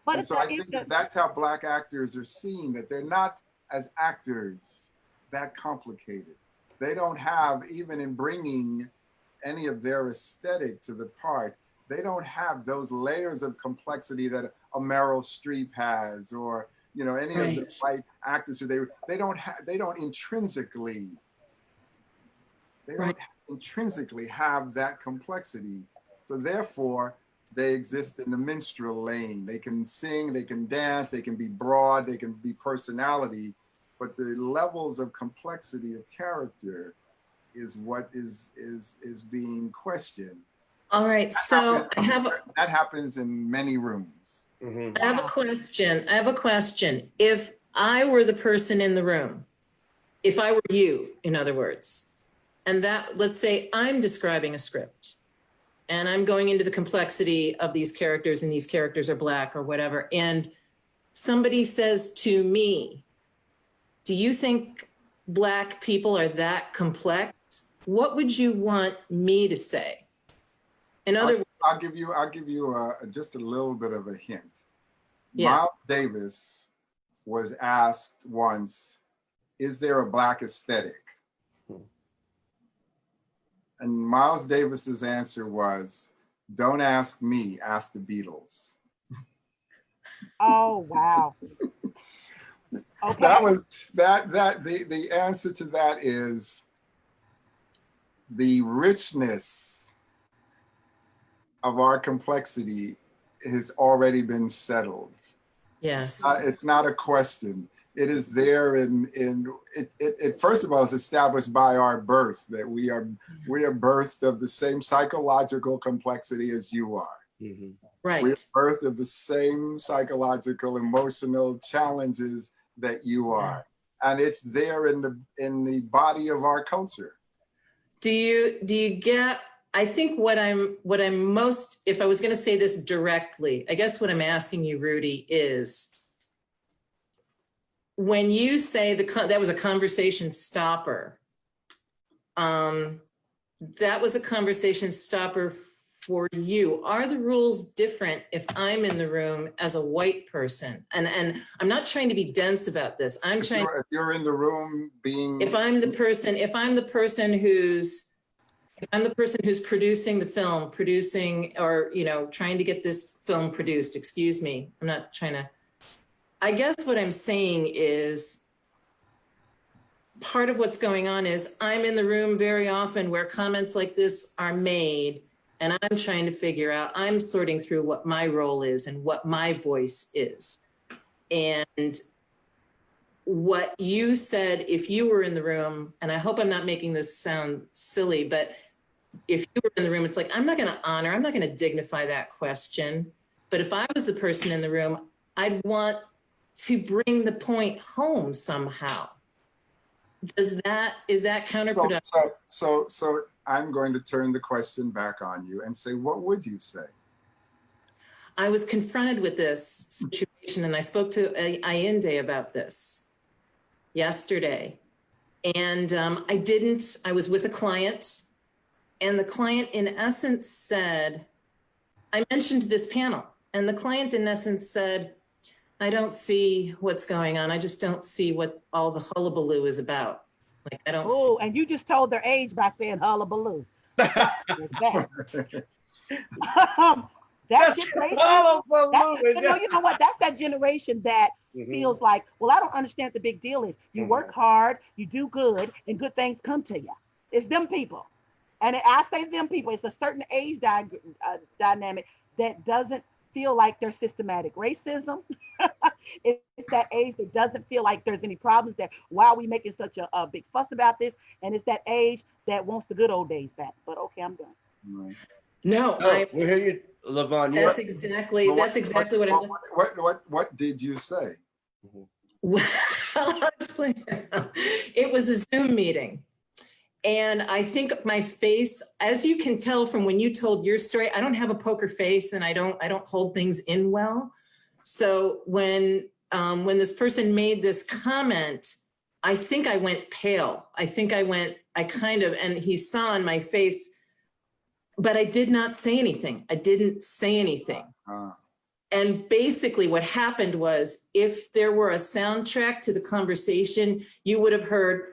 B: But and so I think that's how Black actors are seen, that they're not as actors that complicated. They don't have, even in bringing any of their aesthetic to the part, they don't have those layers of complexity that a Meryl Streep has, or, you know, any of the white actors who they don't intrinsically have that complexity. So therefore, they exist in the minstrel lane. They can sing, they can dance, they can be broad, they can be personality, but the levels of complexity of character is what is being questioned.
A: All right, so
B: that happens in many rooms.
A: I have a question. If I were the person in the room, if I were you, in other words, and that, let's say I'm describing a script and I'm going into the complexity of these characters, and these characters are Black or whatever, and somebody says to me, do you think Black people are that complex? What would you want me to say? In other words,
B: I'll give you just a little bit of a hint.
A: Yeah.
B: Miles Davis was asked once, is there a Black aesthetic? And Miles Davis's answer was, don't ask me, ask the Beatles.
C: Oh, wow. Okay.
B: That was the answer to that is the richness of our complexity has already been settled.
A: Yes.
B: It's not a question. It is there it first of all is established by our birth, that we are birthed of the same psychological complexity as you are.
D: Mm-hmm.
A: Right.
B: We are birthed of the same psychological, emotional challenges that you are. And it's there in the body of our culture.
A: Do you get, I think what I'm most, if I was going to say this directly, I guess what I'm asking you, Rudy, is when you say that was a conversation stopper, that was a conversation stopper for you. Are the rules different if I'm in the room as a white person? And I'm not trying to be dense about this. If
B: you're in the room being,
A: if I'm the person who's producing the film, or, you know, trying to get this film produced, excuse me, I'm not trying to, I guess what I'm saying is part of what's going on is I'm in the room very often where comments like this are made, and I'm trying to figure out, I'm sorting through what my role is and what my voice is. And what you said, if you were in the room, and I hope I'm not making this sound silly, but if you were in the room, it's like, I'm not going to dignify that question. But if I was the person in the room, I'd want to bring the point home somehow. Is that counterproductive?
B: So I'm going to turn the question back on you and say, what would you say?
A: I was confronted with this situation, and I spoke to Ayinde about this yesterday. And I was with a client, and the client in essence said, I mentioned this panel. And the client in essence said, I don't see what's going on. I just don't see what all the hullabaloo is about. Like, I don't see.
C: Oh, and you just told their age by saying hullabaloo. So there's that. That generation, you know what? That's that generation that feels like, well, I don't understand what the big deal is. You work hard, you do good, and good things come to you. It's them people. And I say them people, it's a certain age dynamic that doesn't feel like there's systematic racism. It's that age that doesn't feel like there's any problems, that why are we making such a big fuss about this? And it's that age that wants the good old days back. But okay, I'm done.
B: Right.
A: No,
D: we hear you, LaVon.
A: That's exactly what I.
B: What did you say?
A: Well, I'll explain. It was a Zoom meeting. And I think my face, as you can tell from when you told your story, I don't have a poker face and I don't hold things in well. So when this person made this comment, I think I went pale. And he saw on my face, but I did not say anything. I didn't say anything. And basically what happened was, if there were a soundtrack to the conversation, you would have heard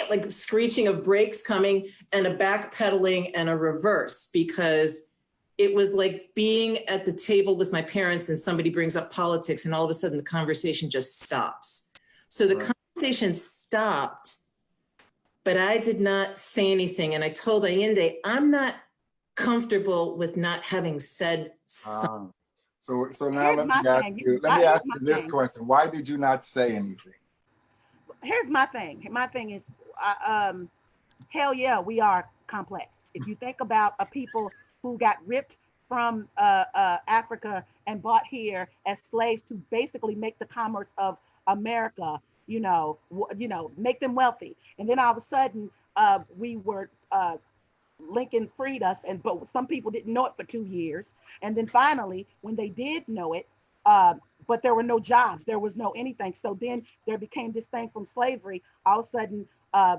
A: like the screeching of brakes coming and a backpedaling and a reverse, because it was like being at the table with my parents and somebody brings up politics and all of a sudden the conversation just stops. So the conversation stopped, but I did not say anything. And I told Ayinde, I'm not comfortable with not having said something.
B: So now let me ask you this question. Why did you not say anything?
C: Here's my thing. My thing is, hell yeah, we are complex. If you think about a people who got ripped from Africa and brought here as slaves to basically make the commerce of America, make them wealthy, and then all of a sudden we were Lincoln freed us, but some people didn't know it for 2 years, and then finally, when they did know it, but there were no jobs, there was no anything. So then there became this thing from slavery. All of a sudden,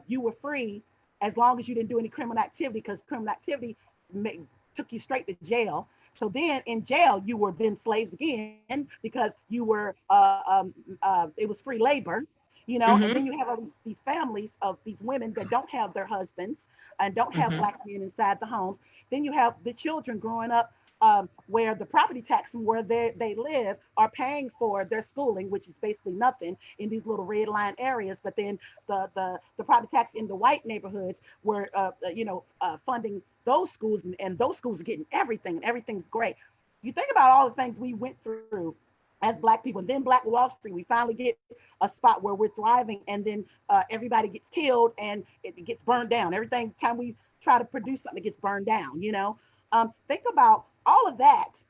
C: you were free as long as you didn't do any criminal activity, because criminal activity took you straight to jail. So then in jail, you were then slaves again, because you were, it was free labor, and then you have all these families of these women that don't have their husbands and don't have Black men inside the homes. Then you have the children growing up where the property tax from where they live are paying for their schooling, which is basically nothing in these little red line areas. But then the property tax in the white neighborhoods were, funding those schools, and those schools are getting everything, and everything's great. You think about all the things we went through as Black people, and then Black Wall Street, we finally get a spot where we're thriving, and then everybody gets killed and it gets burned down. Everything time we try to produce something, it gets burned down. Think about all of that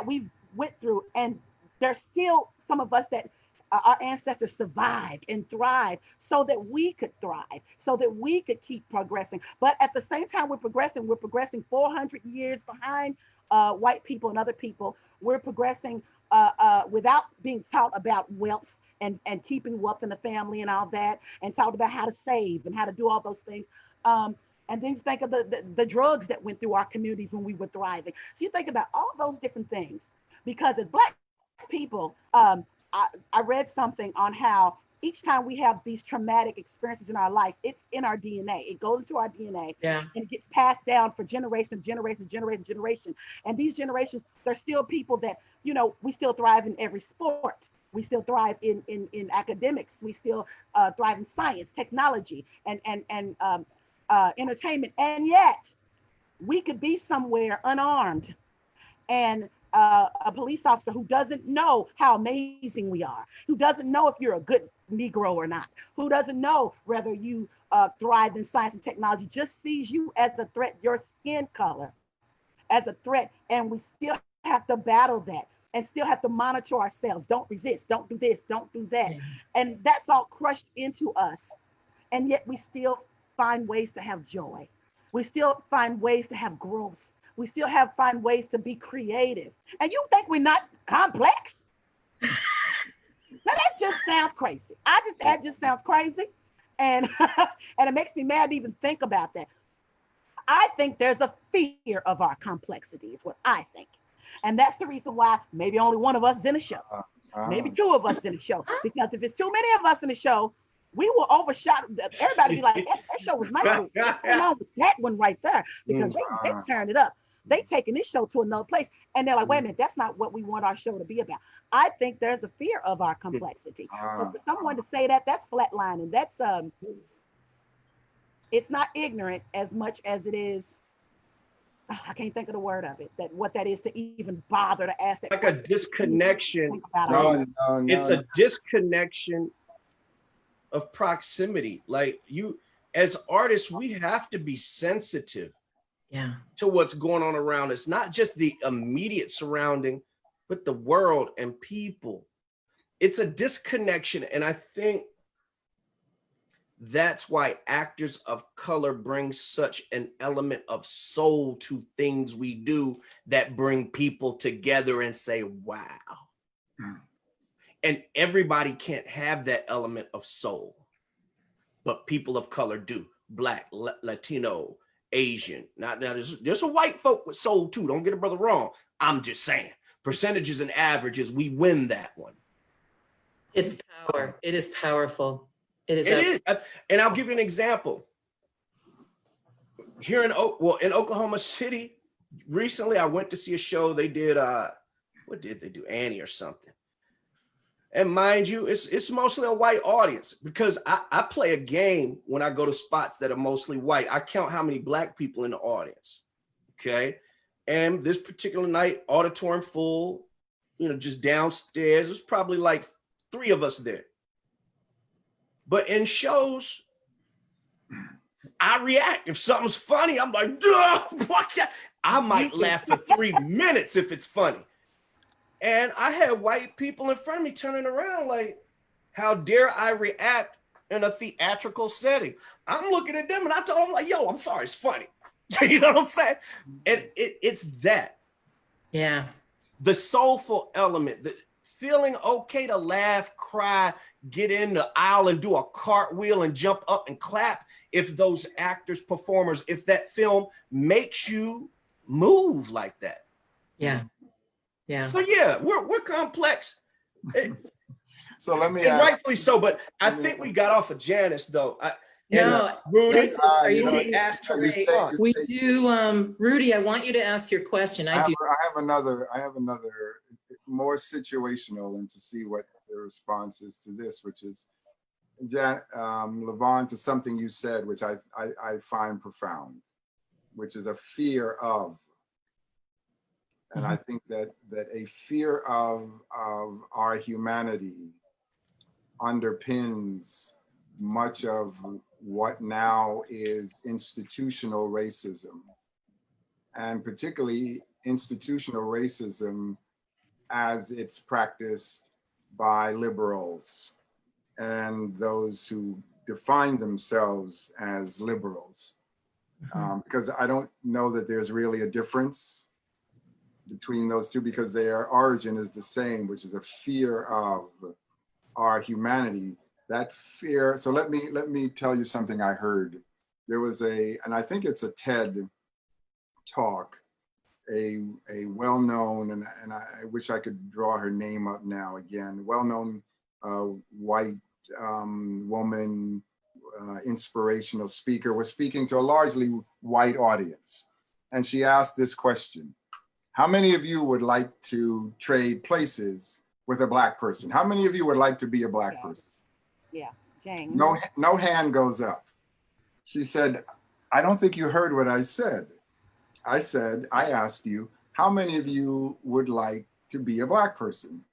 C: we went through, and there's still some of us that our ancestors survived and thrived so that we could thrive, so that we could keep progressing. But at the same time we're progressing 400 years behind white people and other people. We're progressing without being taught about wealth and keeping wealth in the family and all that, and taught about how to save and how to do all those things. And then you think of the drugs that went through our communities when we were thriving. So you think about all those different things, because as Black people, I read something on how each time we have these traumatic experiences in our life, it's in our DNA. It goes into our DNA, and it gets passed down for generation. And these generations, there's still people that, we still thrive in every sport. We still thrive in academics. We still thrive in science, technology, and entertainment. And yet we could be somewhere unarmed, and a police officer who doesn't know how amazing we are, who doesn't know if you're a good Negro or not, who doesn't know whether you thrive in science and technology, just sees you as a threat, your skin color as a threat. And we still have to battle that, and still have to monitor ourselves. Don't resist, don't do this, don't do that. And that's all crushed into us. And yet we still find ways to have joy. We still find ways to have growth. We still find ways to be creative. And you think we're not complex? Now that just sounds crazy. That just sounds crazy. And and it makes me mad to even think about that. I think there's a fear of our complexity, is what I think. And that's the reason why maybe only one of us is in a show. Maybe two of us in a show. Because if it's too many of us in a show, we will overshot. Everybody be like, that show was nice. What's going on with that one right there? Because they turn it up. They taking this show to another place. And they're like, wait a minute, that's not what we want our show to be about. I think there's a fear of our complexity. So for someone to say that, that's flatlining. That's it's not ignorant as much as it is. I can't think of the word of it. That what that is to even bother to ask that.
D: Like question. A disconnection.
B: No,
D: it's a disconnection of proximity. Like you, as artists, we have to be sensitive to what's going on around us, not just the immediate surrounding, but the world and people. It's a disconnection. And I think that's why actors of color bring such an element of soul to things we do that bring people together and say, wow. And everybody can't have that element of soul, but people of color do. Black, Latino, Asian. Now there's a white folk with soul too. Don't get a brother wrong. I'm just saying, percentages and averages, we win that one.
A: It's power. It is powerful. It is.
D: And I'll give you an example. Here in Oklahoma City, recently I went to see a show. They did, what did they do? Annie or something. And mind you, it's mostly a white audience because I play a game when I go to spots that are mostly white. I count how many black people in the audience, okay? And this particular night, auditorium full, just downstairs. There's probably like 3 of us there. But in shows, I react. If something's funny, I'm like, duh, I might laugh for 3 minutes if it's funny. And I had white people in front of me turning around like, how dare I react in a theatrical setting? I'm looking at them and I told them like, yo, I'm sorry, it's funny. You know what I'm saying? And it's that.
A: Yeah.
D: The soulful element, the feeling okay to laugh, cry, get in the aisle and do a cartwheel and jump up and clap if those actors, performers, if that film makes you move like that.
A: Yeah. Yeah.
D: So yeah, we're complex.
B: So let me
D: ask, rightfully so, but I think we got off of Janice though. Rudy,
A: Rudy asked Hurrey. We do, Rudy, I want you to ask your question.
B: I have another more situational and to see what the response is to this, which is, LaVon, to something you said, which I find profound, which is a fear of. And I think that a fear of our humanity underpins much of what now is institutional racism, and particularly institutional racism as it's practiced by liberals and those who define themselves as liberals. Because I don't know that there's really a difference between those two, because their origin is the same, which is a fear of our humanity. That fear. So let me tell you something I heard. There was and I think it's a TED talk, a well-known, and I wish I could draw her name up now again, well-known white woman, inspirational speaker, was speaking to a largely white audience. And she asked this question: how many of you would like to trade places with a Black person? How many of you would like to be a Black person?
C: Yeah, Jane.
B: No hand goes up. She said, I don't think you heard what I said. I asked you, how many of you would like to be a Black person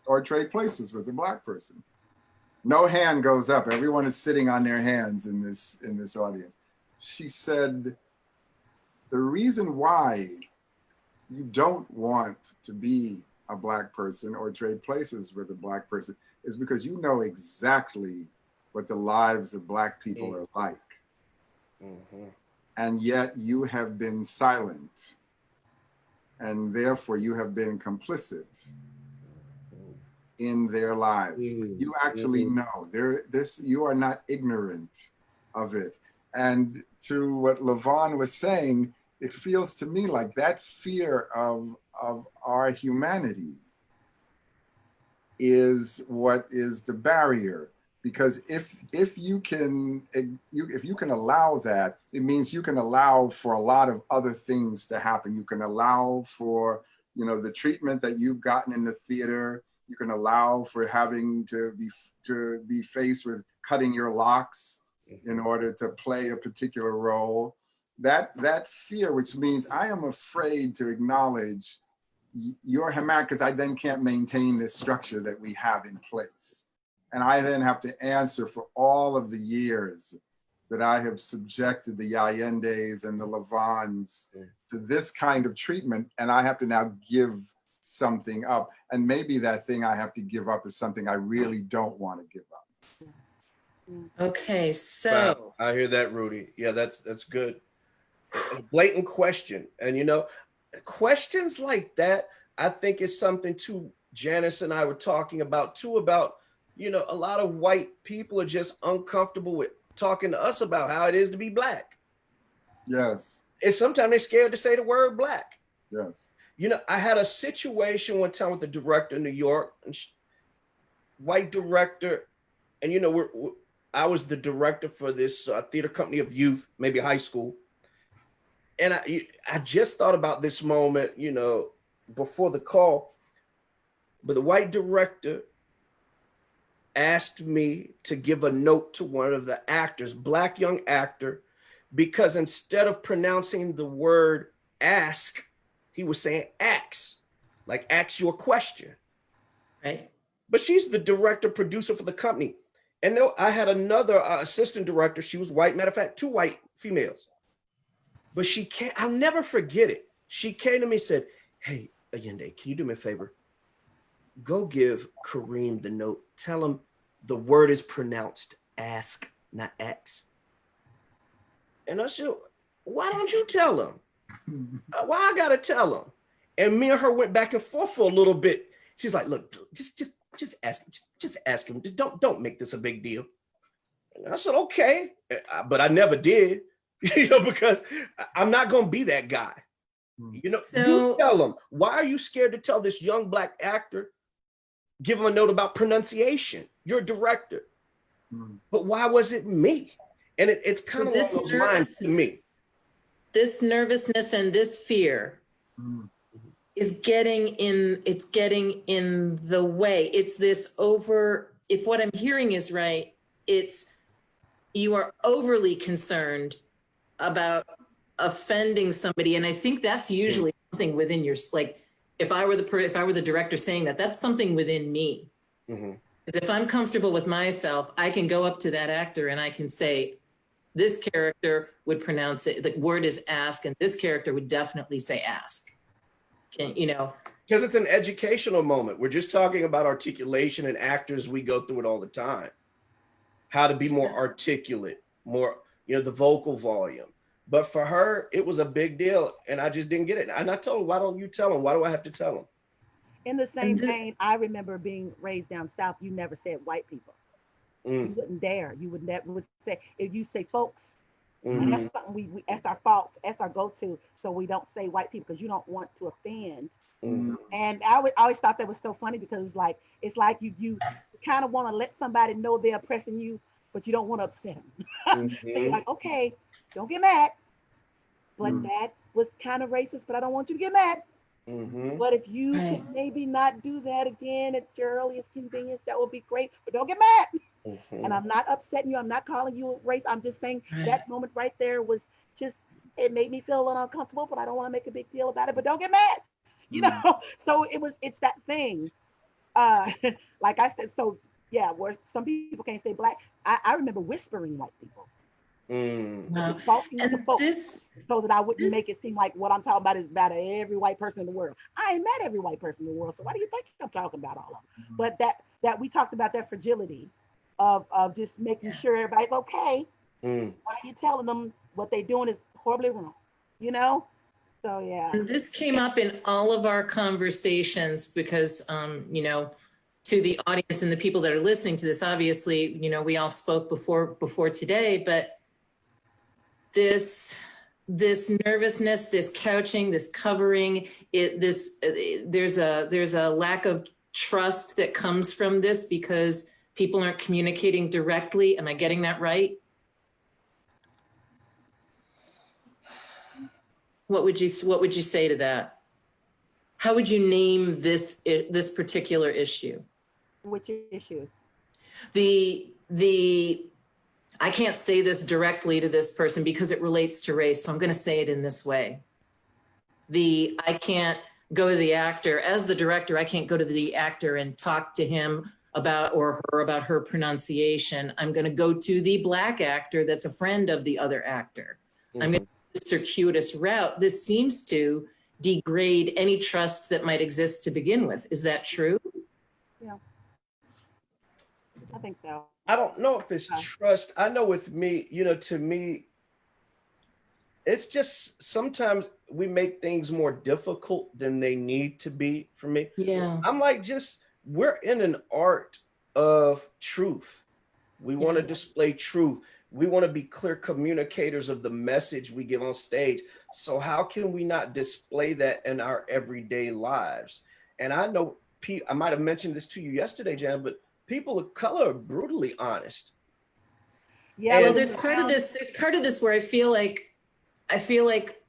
B: or trade places with a Black person? No hand goes up. Everyone is sitting on their hands in this audience. She said, the reason why you don't want to be a Black person or trade places with a Black person is because you know exactly what the lives of Black people are like. And yet you have been silent, and therefore you have been complicit in their lives. You actually know you are not ignorant of it. And to what LaVon was saying, it feels to me like that fear of our humanity is what is the barrier. Because if you can allow that, it means you can allow for a lot of other things to happen. You can allow for, you know, the treatment that you've gotten in the theater. You can allow for having to be faced with cutting your locks in order to play a particular role. That fear, which means I am afraid to acknowledge your humanity, because I then can't maintain this structure that we have in place. And I then have to answer for all of the years that I have subjected the Ayendes and the LaVons to this kind of treatment. And I have to now give something up. And maybe that thing I have to give up is something I really don't want to give up.
A: Okay, so.
D: Wow, I hear that, Rudy. Yeah, that's good. A blatant question. And, you know, questions like that, I think is something too, Janice and I were talking about too, about, you know, a lot of white people are just uncomfortable with talking to us about how it is to be Black.
B: Yes.
D: And sometimes they're scared to say the word Black.
B: Yes.
D: You know, I had a situation one time with the director in New York, white director, and, you know, I was the director for this theater company of youth, maybe high school. And I just thought about this moment, you know, before the call, but the white director asked me to give a note to one of the actors, Black young actor, because instead of pronouncing the word ask, he was saying ask, like ask your question.
A: Right.
D: But she's the director, producer for the company. And I had another assistant director. She was white, matter of fact, 2 white females. But she can't, I'll never forget it. She came to me and said, hey, Ayinde, can you do me a favor? Go give Kareem the note. Tell him the word is pronounced ask, not X. And I said, why don't you tell him? Why I gotta tell him? And me and her went back and forth for a little bit. She's like, look, just ask him. Don't make this a big deal. And I said, okay. But I never did, you know, because I'm not gonna be that guy. You know, you tell him. Why are you scared to tell this young Black actor? Give him a note about pronunciation. You're a director. But why was it me? And it's kind of
A: this
D: along those lines to me.
A: This nervousness and this fear is getting in the way. It's this if what I'm hearing is right, it's you are overly concerned about offending somebody. And I think that's usually something within your, like, if I were the director saying that, that's something within me. Because if I'm comfortable with myself, I can go up to that actor and I can say, this character would pronounce it, the word is ask, and this character would definitely say ask. You know?
D: Because it's an educational moment. We're just talking about articulation, and actors, we go through it all the time. How to be more articulate, more, you know, the vocal volume. But for her, it was a big deal, and I just didn't get it. And I told her, why don't you tell him? Why do I have to tell him?
C: In the same vein, I remember being raised down south. You never said white people. You wouldn't dare. You would never say, if you say folks, and that's something that's our fault, that's our go-to. So we don't say white people because you don't want to offend. And I always thought that was so funny, because it's like you kind of want to let somebody know they're oppressing you, but you don't want to upset them. So you're like, okay, don't get mad. But that was kind of racist, but I don't want you to get mad. But if you could maybe not do that again at your earliest convenience, that would be great. But don't get mad. And I'm not upsetting you. I'm not calling you a race. I'm just saying that moment right there was just, it made me feel a little uncomfortable, but I don't want to make a big deal about it. But don't get mad, you know? So it's that thing. Like I said, so yeah, where some people can't say Black. I remember whispering white people. Just talking to folks so that I wouldn't make it seem like what I'm talking about is about every white person in the world. I ain't met every white person in the world, so why do you think I'm talking about all of them? But that we talked about that fragility of just making sure everybody's okay. Why are you telling them what they're doing is horribly wrong? You know? So yeah.
A: And this came up in all of our conversations because, you know, to the audience and the people that are listening to this, obviously, you know, we all spoke before today, but this this nervousness, this couching, this covering, there's a lack of trust that comes from this because people aren't communicating directly. Am I getting that right? What would you say to that? How would you name this particular issue?
C: Which issue?
A: I can't say this directly to this person because it relates to race, so I'm going to say it in this way. I can't go to the actor, as the director, I can't go to the actor and talk to him about, or her about her pronunciation. I'm going to go to the Black actor that's a friend of the other actor. Mm-hmm. I'm going to go the circuitous route. This seems to degrade any trust that might exist to begin with. Is that true?
C: Yeah, I think so.
D: I don't know if it's trust. I know with me, you know, to me, it's just sometimes we make things more difficult than they need to be for me.
A: Yeah.
D: I'm like, we're in an art of truth. We want to display truth. We want to be clear communicators of the message we give on stage. So how can we not display that in our everyday lives? And I know, I might have mentioned this to you yesterday, Jan, but people of color are brutally honest.
C: Yeah.
A: Well, there's part of this where I feel like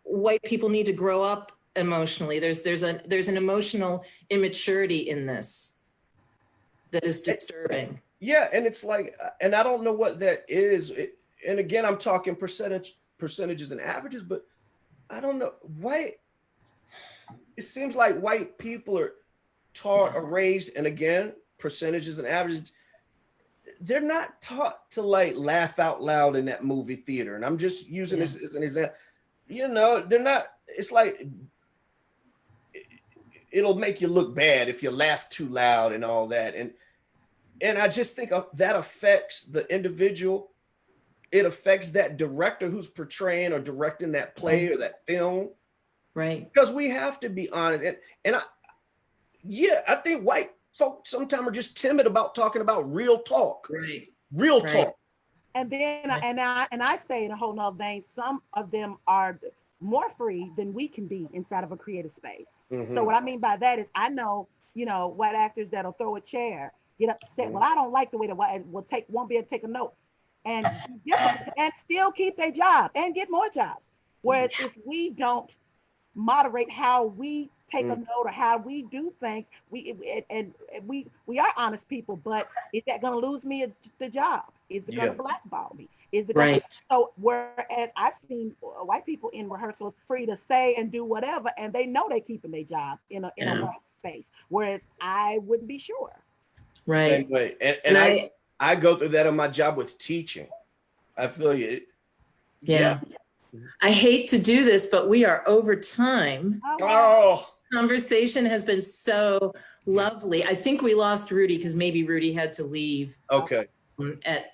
A: white people need to grow up emotionally. There's an emotional immaturity in this that is disturbing.
D: Yeah, and it's like, and I don't know what that is. And again, I'm talking percentages and averages, but I don't know. It seems like white people are taught or raised, and again, percentages and averages, they're not taught to like laugh out loud in that movie theater. And I'm just using this as an example. You know, they're not, it's like, it'll make you look bad if you laugh too loud and all that. And I just think that affects the individual. It affects that director who's portraying or directing that play or that film.
A: Right.
D: Because we have to be honest. And I think white folks sometimes are just timid about talking about real talk.
A: Right.
D: Real talk.
C: And then I say in a whole nother vein, some of them are more free than we can be inside of a creative space. Mm-hmm. So what I mean by that is I know, you know, white actors that'll throw a chair, get upset. Mm-hmm. Well, I don't like the way the white won't be able to take a note and still keep their job and get more jobs. Whereas if we don't moderate how we take a note or how we do things, we are honest people, but is that going to lose me the job? Is it going to blackball me? Is it gonna, so whereas I've seen white people in rehearsals free to say and do whatever, and they know they're keeping their job in a workspace, whereas I wouldn't be sure.
A: Right.
D: Same way. And I go through that on my job with teaching. I feel you.
A: Yeah. I hate to do this, but we are over time. Conversation has been so lovely. I think we lost Rudy because maybe Rudy had to leave.
D: Okay.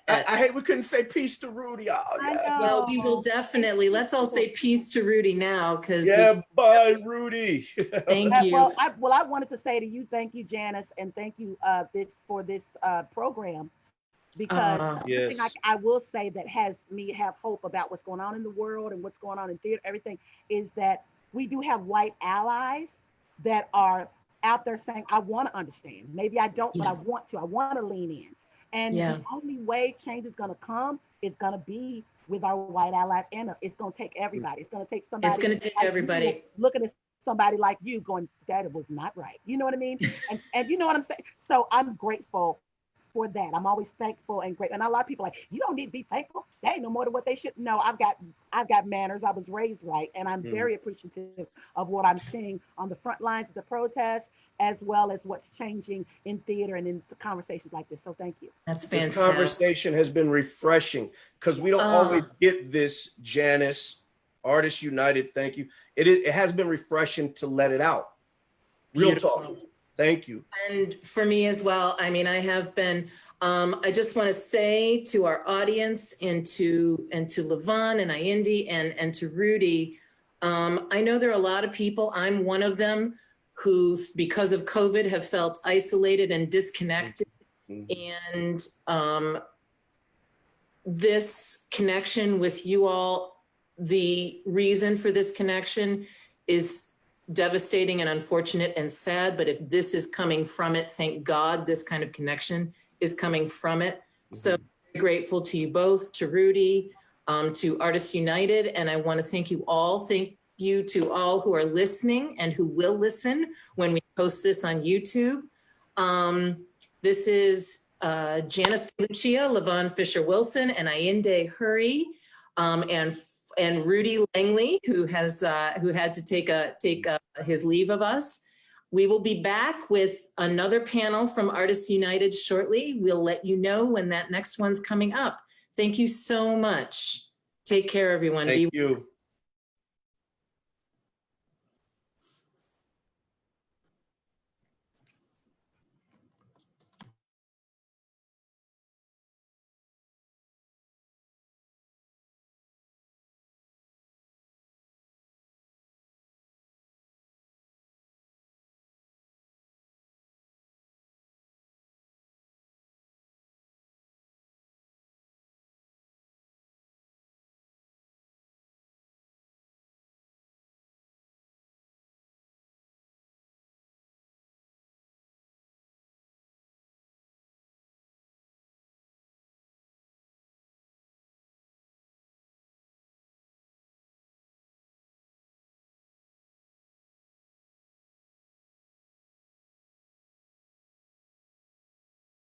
D: I hate we couldn't say peace to Rudy.
A: Well, we will definitely. Let's all say peace to Rudy now, because
D: bye, Rudy.
A: Thank you.
C: Well, I wanted to say to you, thank you, Janice, and thank you for this program, because something I will say that has me have hope about what's going on in the world and what's going on in theater, everything, is that we do have white allies that are out there saying, I want to understand. Maybe I don't, but I want to lean in. And the only way change is going to come is going to be with our white allies and us. It's going to take everybody. It's going to take somebody.
A: It's going to take everybody.
C: Looking at somebody like you going, that was not right. You know what I mean? and you know what I'm saying? So I'm grateful for that. I'm always thankful and grateful. And a lot of people are like, you don't need to be thankful. They ain't no more than what they should know. I've got manners. I was raised right. And I'm very appreciative of what I'm seeing on the front lines of the protests, as well as what's changing in theater and in conversations like this. So thank you.
A: That's fantastic.
D: This conversation has been refreshing because we don't always get this, Janice. Artists United, thank you. It has been refreshing to let it out. Real talk. Thank you.
A: And for me as well. I mean, I have been, I just want to say to our audience and to LaVon and Ayinde and to Rudy, I know there are a lot of people, I'm one of them, who because of COVID have felt isolated and disconnected. And this connection with you all the reason for this connection is devastating and unfortunate and sad, but if this is coming from it, thank God this kind of connection is coming from it. So very grateful to you both, to Rudy, to Artists United, and I want to thank you all. Thank you to all who are listening and who will listen when we post this on YouTube. This is Janice Lucia, LaVon Fisher-Wilson, and Ayinde Hurrey, and Rudy Langley, who had to take his leave of us. We will be back with another panel from Artists United shortly. We'll let you know when that next one's coming up. Thank you so much. Take care, everyone.
D: Thank you.